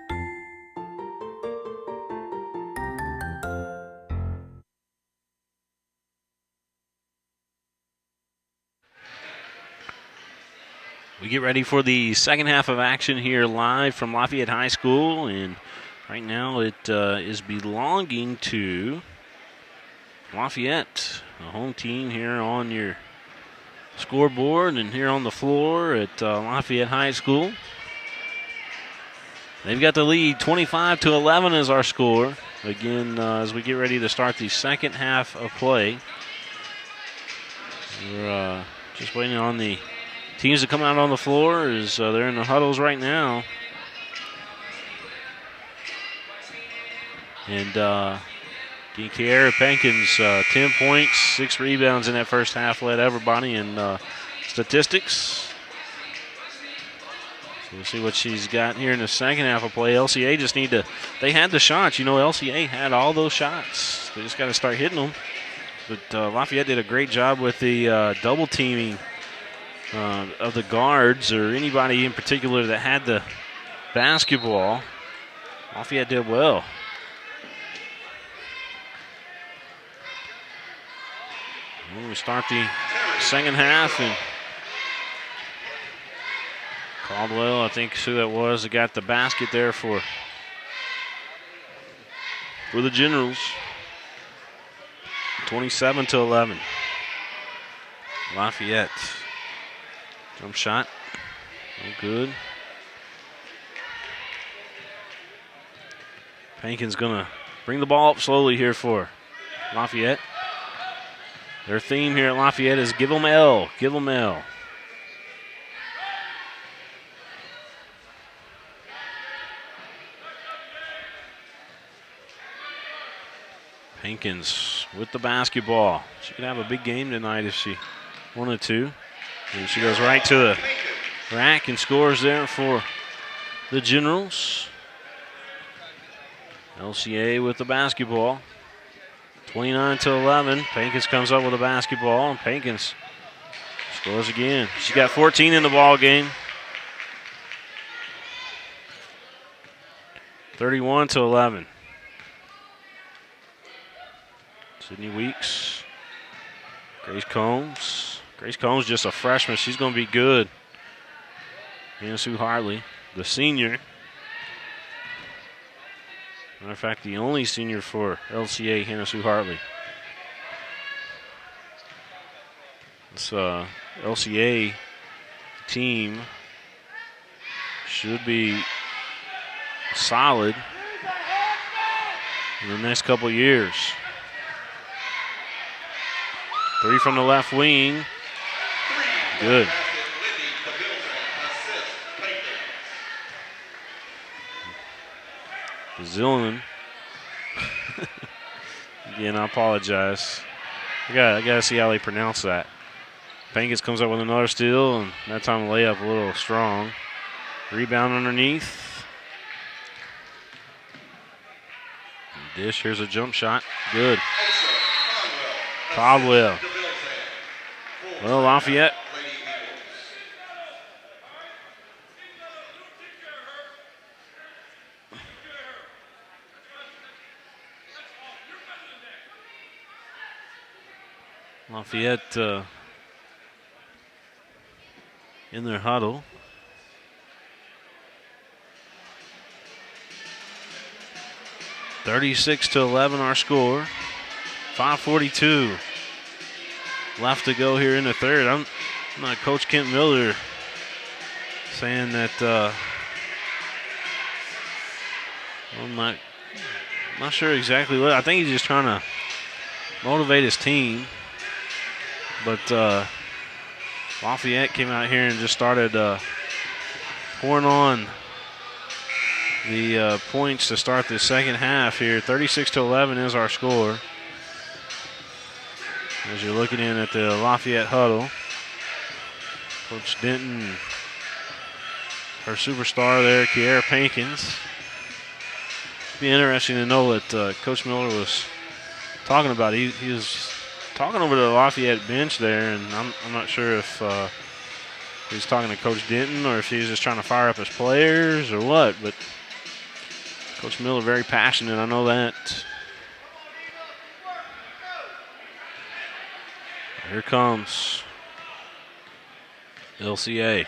We get ready for the second half of action here live from Lafayette High School, and right now it is belonging to Lafayette, the home team here on your scoreboard and here on the floor at Lafayette High School. They've got the lead, 25-11 is our score. Again, as we get ready to start the second half of play, we're just waiting on the teams to come out on the floor as they're in the huddles right now. And Kiara Pankins, 10 points, 6 rebounds in that first half, led everybody in statistics. So we'll see what she's got here in the second half of play. LCA just they had the shots. You know, LCA had all those shots. They just got to start hitting them. But Lafayette did a great job with the double teaming of the guards or anybody in particular that had the basketball. Lafayette did well. We start the second half, and Caldwell, I think who that was, that got the basket there for the Generals. 27-11. Lafayette. Jump shot. No good. Pankin's going to bring the ball up slowly here for Lafayette. Their theme here at Lafayette is give them L. Give them L. Pankins with the basketball. She could have a big game tonight if she wanted to. And she goes right to the rack and scores there for the Generals. LCA with the basketball. 29-11. Pankins comes up with a basketball, and Pankins scores again. She got 14 in the ball game. 31-11. Sydney Weeks. Grace Combs. Grace Combs just a freshman. She's going to be good. Hannah Hartley, the senior. Matter of fact, the only senior for LCA, Hannah Hartley. This LCA team should be solid in the next couple years. 3 from the left wing. Good. Zillman. Again, I apologize. I gotta see how they pronounce that. Pankins comes up with another steal, and that time the layup a little strong. Rebound underneath. Dish, here's a jump shot. Good. Caldwell. Well, Lafayette. Lafayette in their huddle. (36-11) our score. 5:42 left to go here in the third. I'm not Coach Kent Miller saying that I'm not sure exactly what. I think he's just trying to motivate his team. But Lafayette came out here and just started pouring on the points to start the second half here. 36-11 is our score. As you're looking in at the Lafayette huddle, Coach Denton, her superstar there, Kiara Pankins. Be interesting to know what Coach Miller was talking about. He was talking over the Lafayette bench there, and I'm not sure if he was talking to Coach Denton or if he was just trying to fire up his players or what, but Coach Miller very passionate, I know that. Here comes LCA.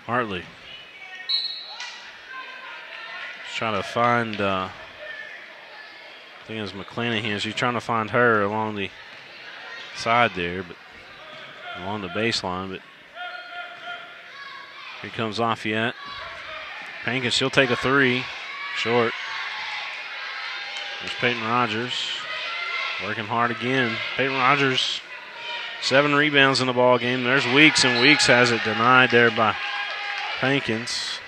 Hartley. Just trying to find I think it's McClanahan. She's trying to find her along the side there, but along the baseline. But here comes Lafayette. Pankins, she'll take a three. Short. There's Peyton Rogers. Working hard again. Peyton Rogers, 7 rebounds in the ball game. There's Weeks, and Weeks has it denied there by Pankins.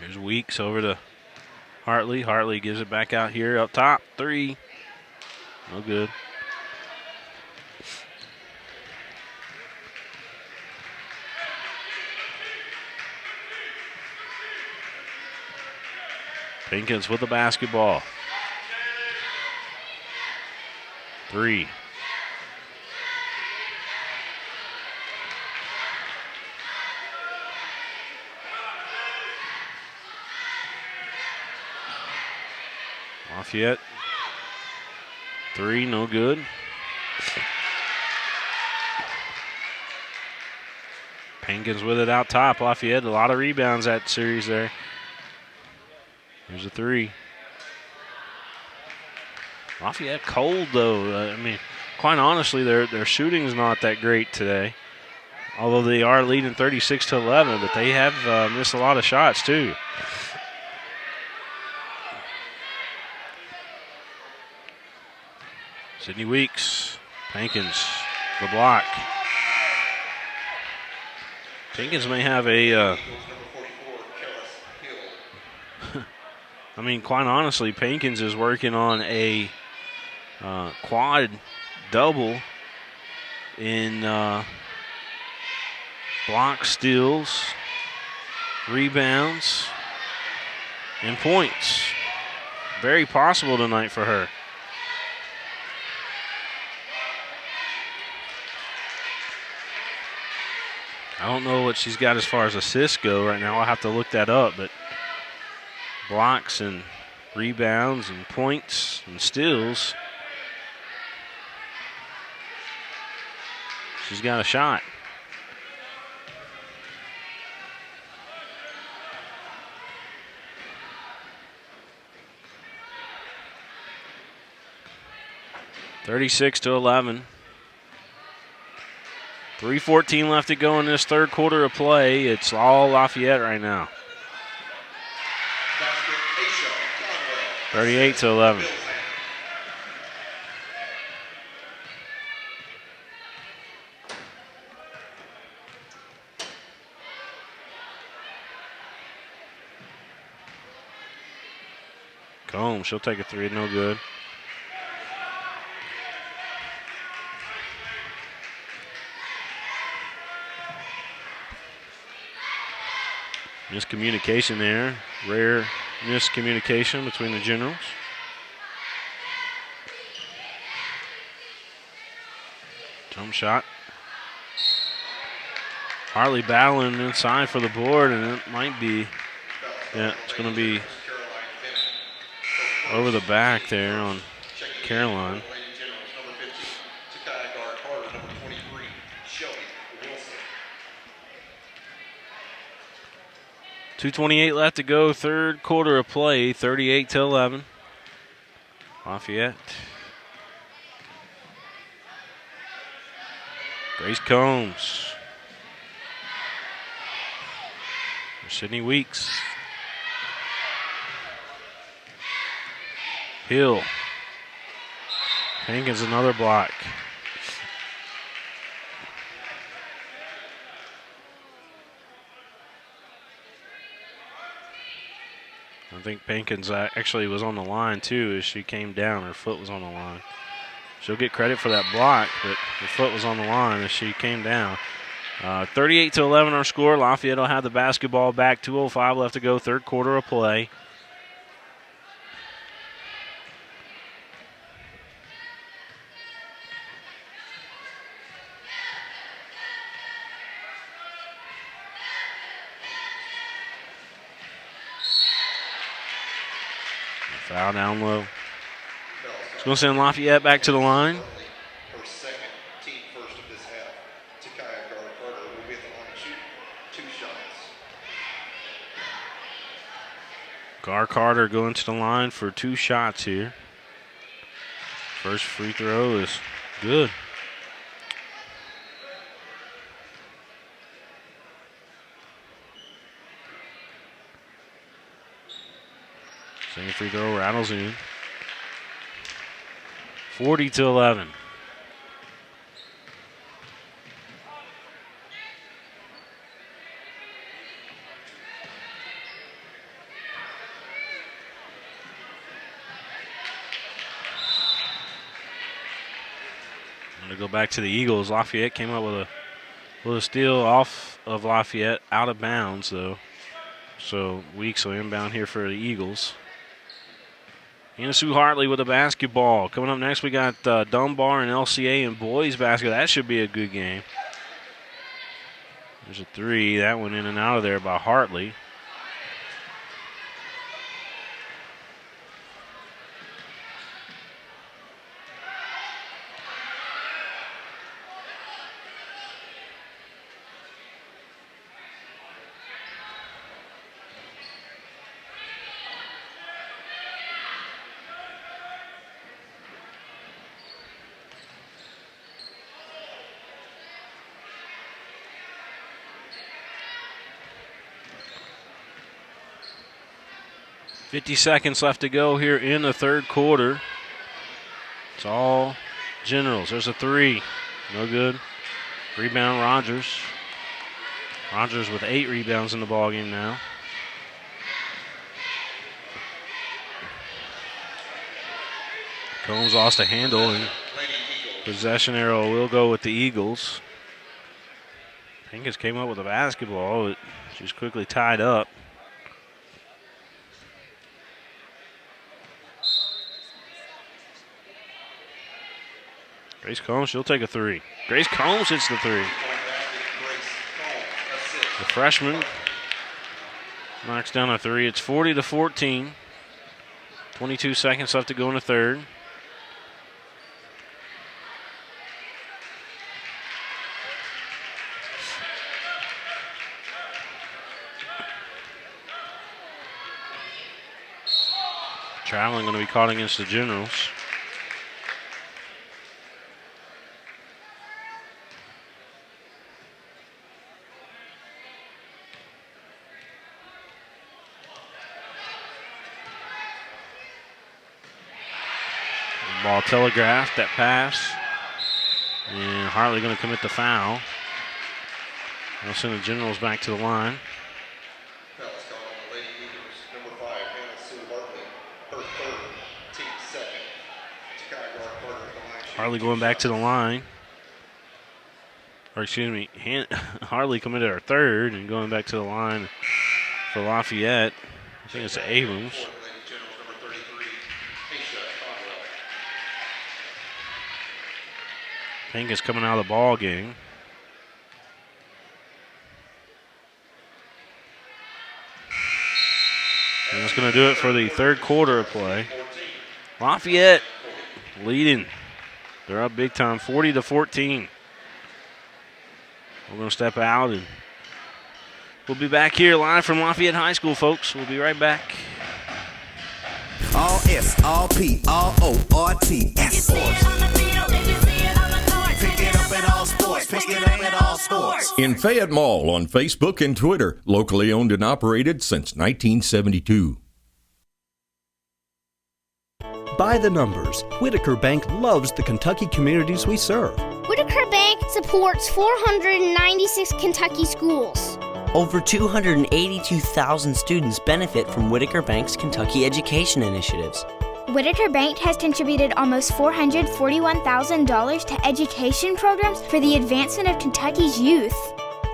Here's Weeks over to Hartley. Hartley gives it back out here up top. 3. No good. Pankins with the basketball. 3. Lafayette. 3, no good. Pankins with it out top. Lafayette, a lot of rebounds that series there. Here's a 3. Lafayette cold though. I mean, quite honestly, their shooting's not that great today. Although they are leading 36-11, but they have missed a lot of shots too. Sydney Weeks, Pankins, the block. Pankins may have a, I mean, quite honestly, Pankins is working on a quad double in block steals, rebounds, and points. Very possible tonight for her. I don't know what she's got as far as assists go right now. I'll have to look that up, but blocks and rebounds and points and steals. She's got a shot. (36-11). 3:14 left to go in this third quarter of play. It's all Lafayette right now. 38-11. Combs, she'll take a three, no good. Miscommunication there. Rare miscommunication between the Generals. Jump shot. Hartley battling inside for the board, and it might be, yeah, it's going to be over the back there on Caroline. 2:28 left to go, third quarter of play, 38-11. Lafayette. Grace Combs. Sydney Weeks. Hill. Hankins another block. I think Pankins actually was on the line too as she came down. Her foot was on the line. She'll get credit for that block, but her foot was on the line as she came down. 38-11 our score. Lafayette will have the basketball back. 2:05 left to go, third quarter of play. Foul down low. It's going to send Lafayette back to the line. Her second, team first of this half. Takaya Carter will be at the line to shoot 2 shots. Carter going to the line for 2 shots here. First free throw is good. Second free throw rattles in. 40-11. I'm going to go back to the Eagles. Lafayette came up with a steal off of Lafayette, out of bounds though. So Weeks will inbound here for the Eagles. Anna Sue Hartley with the basketball. Coming up next, we got Dunbar and LCA and boys basketball. That should be a good game. There's a three. That went in and out of there by Hartley. .50 seconds left to go here in the third quarter. It's all Generals. There's a three. No good. Rebound Rogers. Rogers with 8 rebounds in the ballgame now. Combs lost a handle, and possession arrow will go with the Eagles. Hankins came up with a basketball, but she's quickly tied up. Grace Combs, she'll take a three. Grace Combs hits the three. The freshman Knocks down a three. It's 40-14. 22 seconds left to go in the third. Traveling going to be caught against the Generals. Ball telegraphed, that pass. And Hartley going to commit the foul. They'll send the Generals back to the line. Hartley going back to the line. Or excuse me, Hartley committed our third and going back to the line for Lafayette. I think it's Abrams. Pink is coming out of the ball game. And that's going to do it for the third quarter of play. Lafayette leading. They're up big time, 40-14. We're going to step out and we'll be back here live from Lafayette High School, folks. We'll be right back. All S, all P, all O, R T, S Sports. Pick it up at all sports. Pick it up at all sports. In Fayette Mall on Facebook and Twitter, locally owned and operated since 1972. By the numbers, Whitaker Bank loves the Kentucky communities we serve. Whitaker Bank supports 496 Kentucky schools. Over 282,000 students benefit from Whitaker Bank's Kentucky education initiatives. Whitaker Bank has contributed almost $441,000 to education programs for the advancement of Kentucky's youth.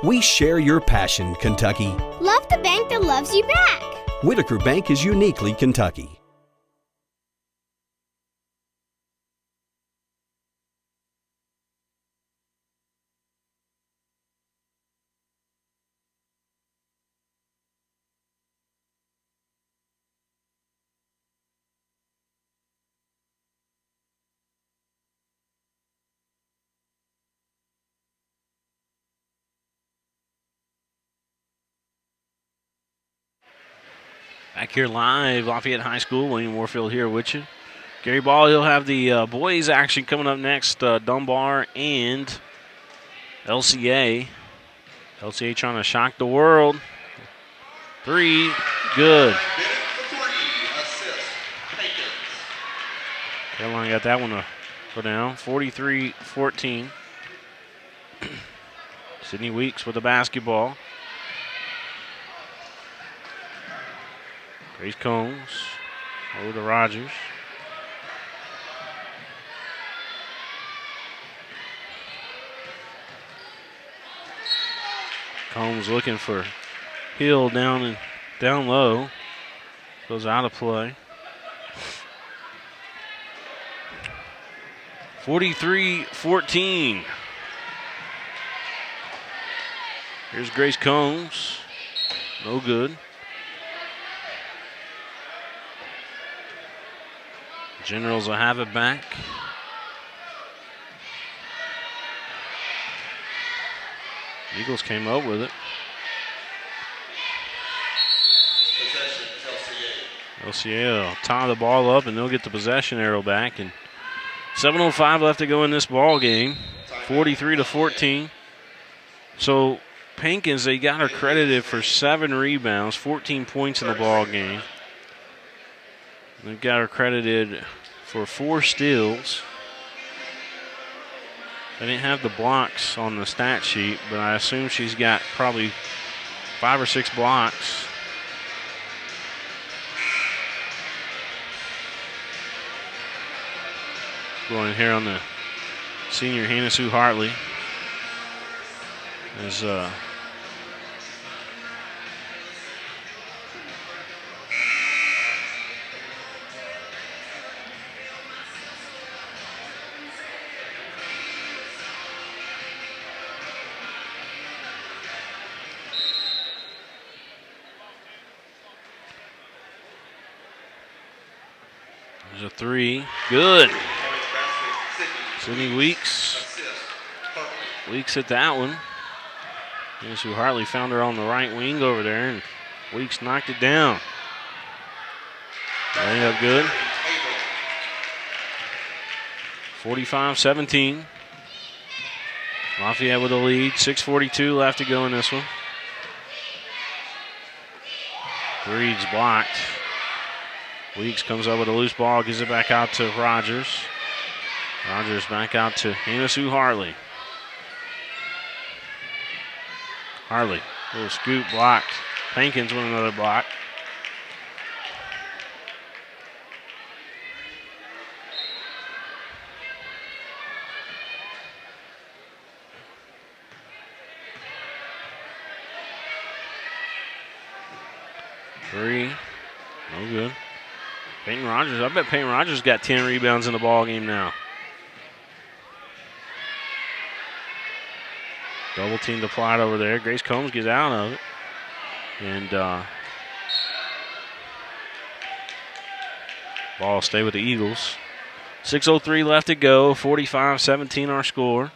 We share your passion, Kentucky. Love the bank that loves you back. Whitaker Bank is uniquely Kentucky. Back here live, Lafayette High School. William Warfield here with you. Gary Ball, he'll have the boys action coming up next. Dunbar and LCA. LCA trying to shock the world. Three, good. Carolina got that one to go down. 43-14. Sydney Weeks with the basketball. Grace Combs over to Rogers. Combs looking for Hill down low. Goes out of play. 43-14. Here's Grace Combs. No good. Generals will have it back. Eagles came up with it. LCA will tie the ball up and they'll get the possession arrow back. And 7:05 left to go in this ball game. 43-14. So Pankins, they got her credited for 7 rebounds, 14 points in the ball game. They've got her credited for 4 steals. They didn't have the blocks on the stat sheet, but I assume she's got probably 5 or 6 blocks. Going here on the senior Hannah Sue Hartley. As three. Good. Sydney Weeks. Weeks hit that one. Guess who Hartley found her on the right wing over there, and Weeks knocked it down. Laying up good. 45-17. Lafayette with the lead. 6:42 left to go in this one. Three's blocked. Weeks comes up with a loose ball, gives it back out to Rogers. Rogers back out to Hamisu Hartley. Hartley, little scoop blocked. Pankins with another block. Three, no good. Peyton Rogers, I bet Peyton Rogers got 10 rebounds in the ball game now. Double team applied over there. Grace Combs gets out of it. And ball will stay with the Eagles. 6:03 left to go. 45-17 our score.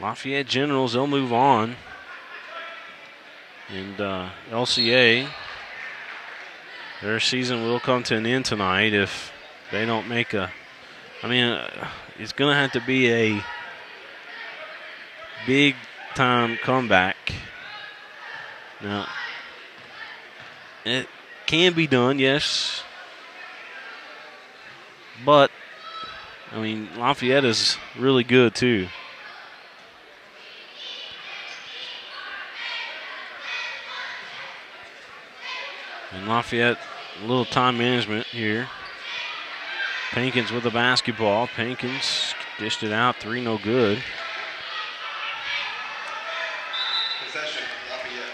Lafayette Generals, they'll move on. And LCA, their season will come to an end tonight if they don't make a... I mean, it's going to have to be a big-time comeback. Now, it can be done, yes. But, I mean, Lafayette is really good, too. And Lafayette, a little time management here. Pankins with the basketball. Pankins dished it out. Three, no good. Possession, Lafayette.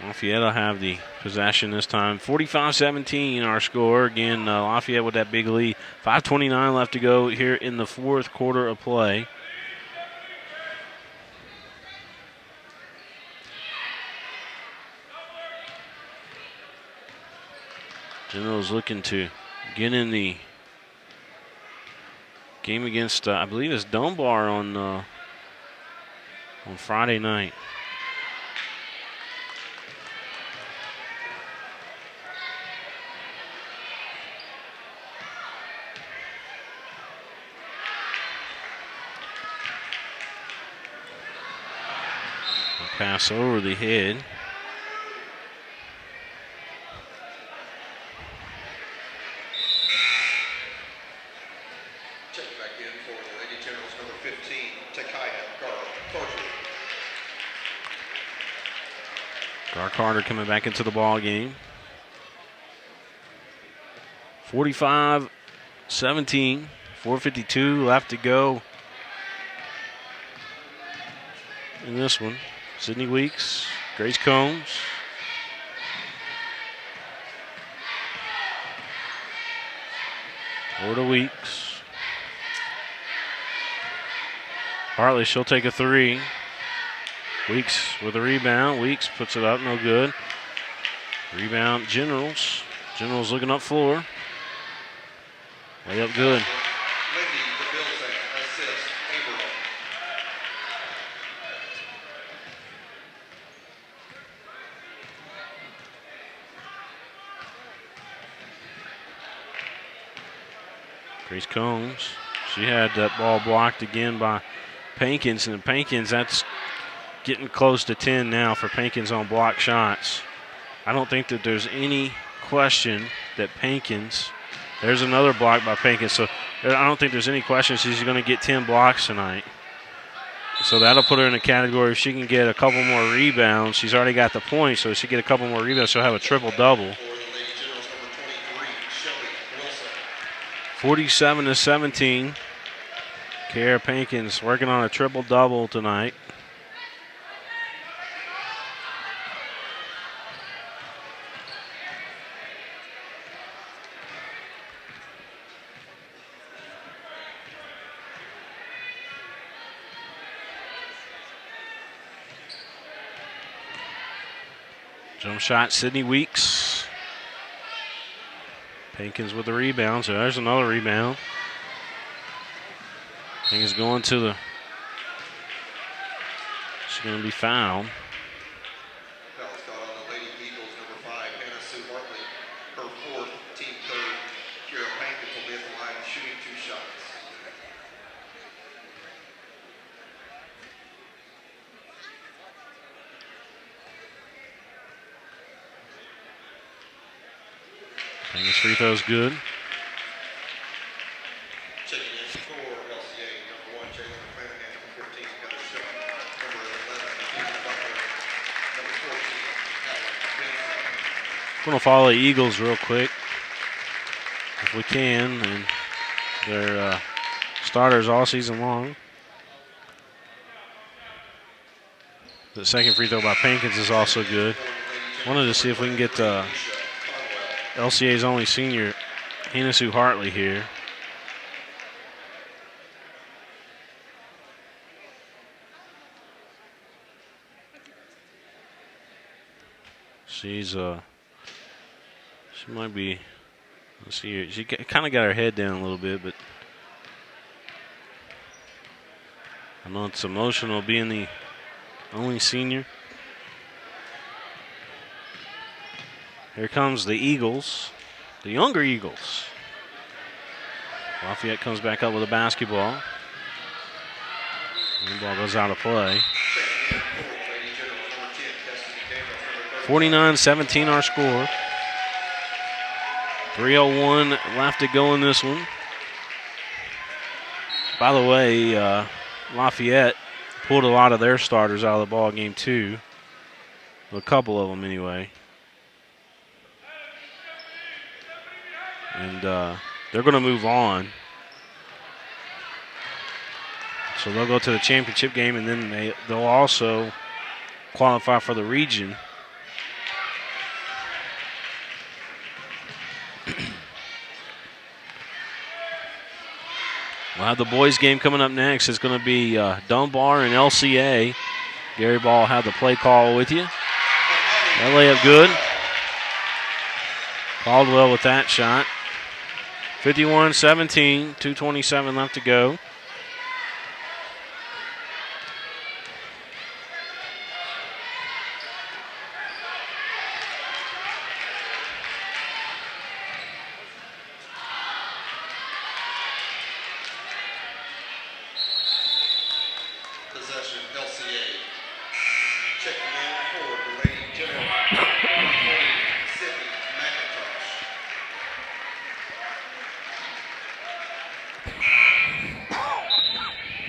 Lafayette will have the possession this time. 45-17 our score. Again, Lafayette with that big lead. 5:29 left to go here in the fourth quarter of play. Generals looking to get in the game against, I believe it's Dunbar on Friday night. Pass over the head. Check back in for the Lady Generals, number 15, Takaya Gar Carter coming back into the ball game. 45-17, 4:52 left to go in this one. Sydney Weeks, Grace Combs. Over to Weeks. Hartley, she'll take a three. Weeks with a rebound. Weeks puts it up, no good. Rebound, Generals. Generals looking up floor. Way up good. Grace Combs, she had that ball blocked again by Pankins, and Pankins, that's getting close to 10 now for Pankins on block shots. I don't think that there's any question that Pankins, there's another block by Pankins, so I don't think there's any question she's going to get 10 blocks tonight. So that'll put her in a category if she can get a couple more rebounds. She's already got the points, so if she get a couple more rebounds, she'll have a triple-double. 47-17. Kara Pankins working on a triple-double tonight. Jump shot, Sydney Weeks. Pinkins with the rebound, so there's another rebound. Pinkins going to the... She's going to be fouled. Foul's called on the Lady Eagles, number 5, Hannah Sue Hartley. Her 4th, team 3rd. Kira Pinkins will be at the line shooting 2 shots. Pinkins free throw's good. Checking in for LCA, number 1, Jalen McClanahan, number 14, Heather Shook, number 11, Keegan Butler, number 14, Adeline Benson. We're going to follow the Eagles real quick, if we can, and their starters all season long. The second free throw by Pinkins is also good. Wanted to see if we can get LCA's only senior, Hannah Sue Hartley, here. She might be, let's see here. She kind of got her head down a little bit, but I know it's emotional being the only senior. Here comes the Eagles, the younger Eagles. Lafayette comes back up with a basketball. And the ball goes out of play. 49-17 our score. 3:01 left to go in this one. By the way, Lafayette pulled a lot of their starters out of the ball game too. A couple of them anyway. And they're going to move on. So they'll go to the championship game, and then they'll also qualify for the region. We'll have the boys game coming up next. It's going to be Dunbar and LCA. Gary Ball will have the play call with you. That layup good. Caldwell with that shot. 51-17, 2:27 left to go. Possession, LCA. Checking in for the Lady General, Sydney McIntosh.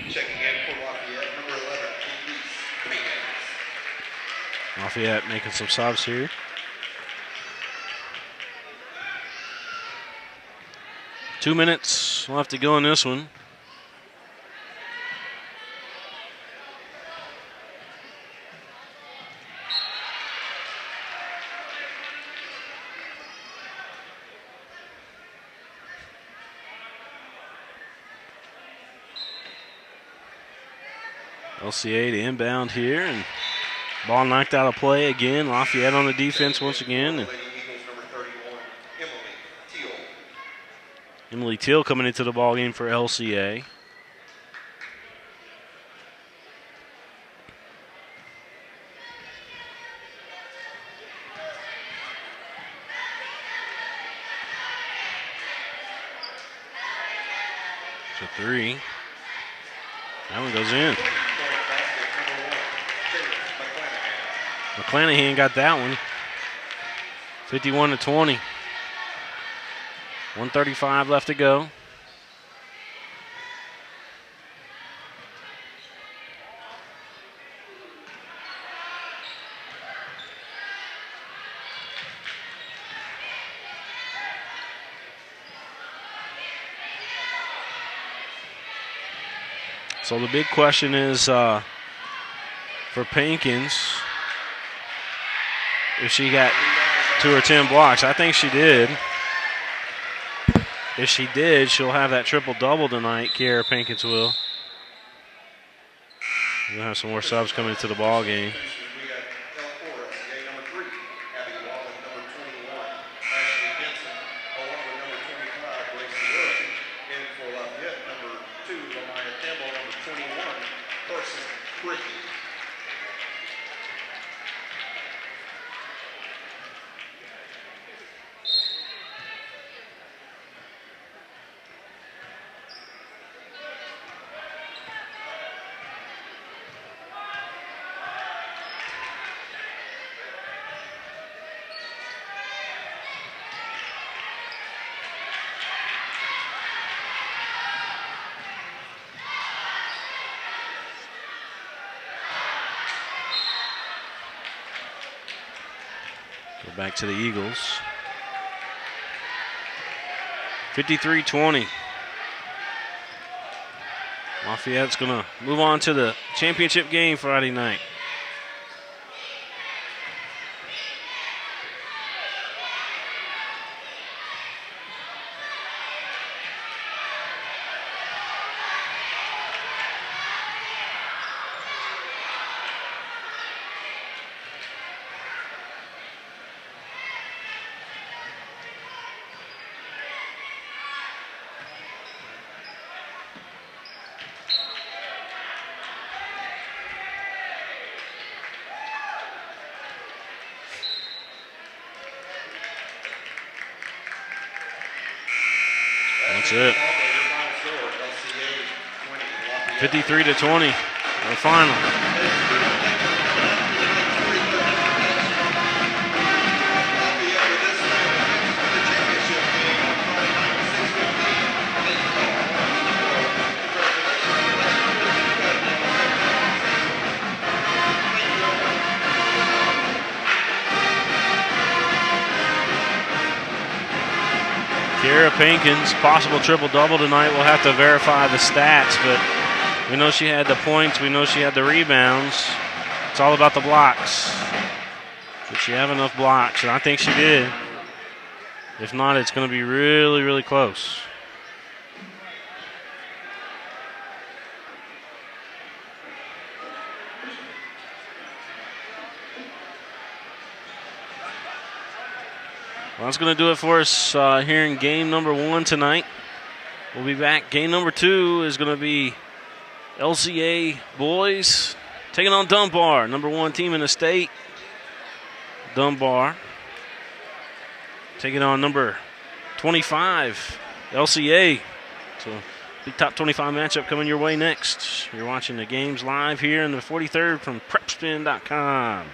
Checking in for Lafayette, number 11, Elise Pinkins. Lafayette making some subs here. Two minutes left to go in this one. LCA to inbound here, and ball knocked out of play again. Lafayette on the defense once again. And Emily Teal coming into the ball game for LCA. It's a three. That one goes in. McClanahan got that one. 51-20. 1:35 left to go. So the big question is for Pinkins, if she got 2 or 10 blocks. I think she did. If she did, she'll have that triple-double tonight, Kiara Pinkins will. We'll have some more subs coming into the ball game. back to the Eagles. 53-20. Lafayette's going to move on to the championship game Friday night. That's it. 53-20. The final. Kiera Pinkins, possible triple-double tonight. We'll have to verify the stats, but we know she had the points. We know she had the rebounds. It's all about the blocks. Did she have enough blocks? And I think she did. If not, it's going to be really, really close. Well, that's going to do it for us here in game number 1 tonight. We'll be back. Game number 2 is going to be LCA boys taking on Dunbar, number 1 team in the state. Dunbar taking on number 25, LCA. So big top 25 matchup coming your way next. You're watching the games live here in the 43rd from PrepSpin.com.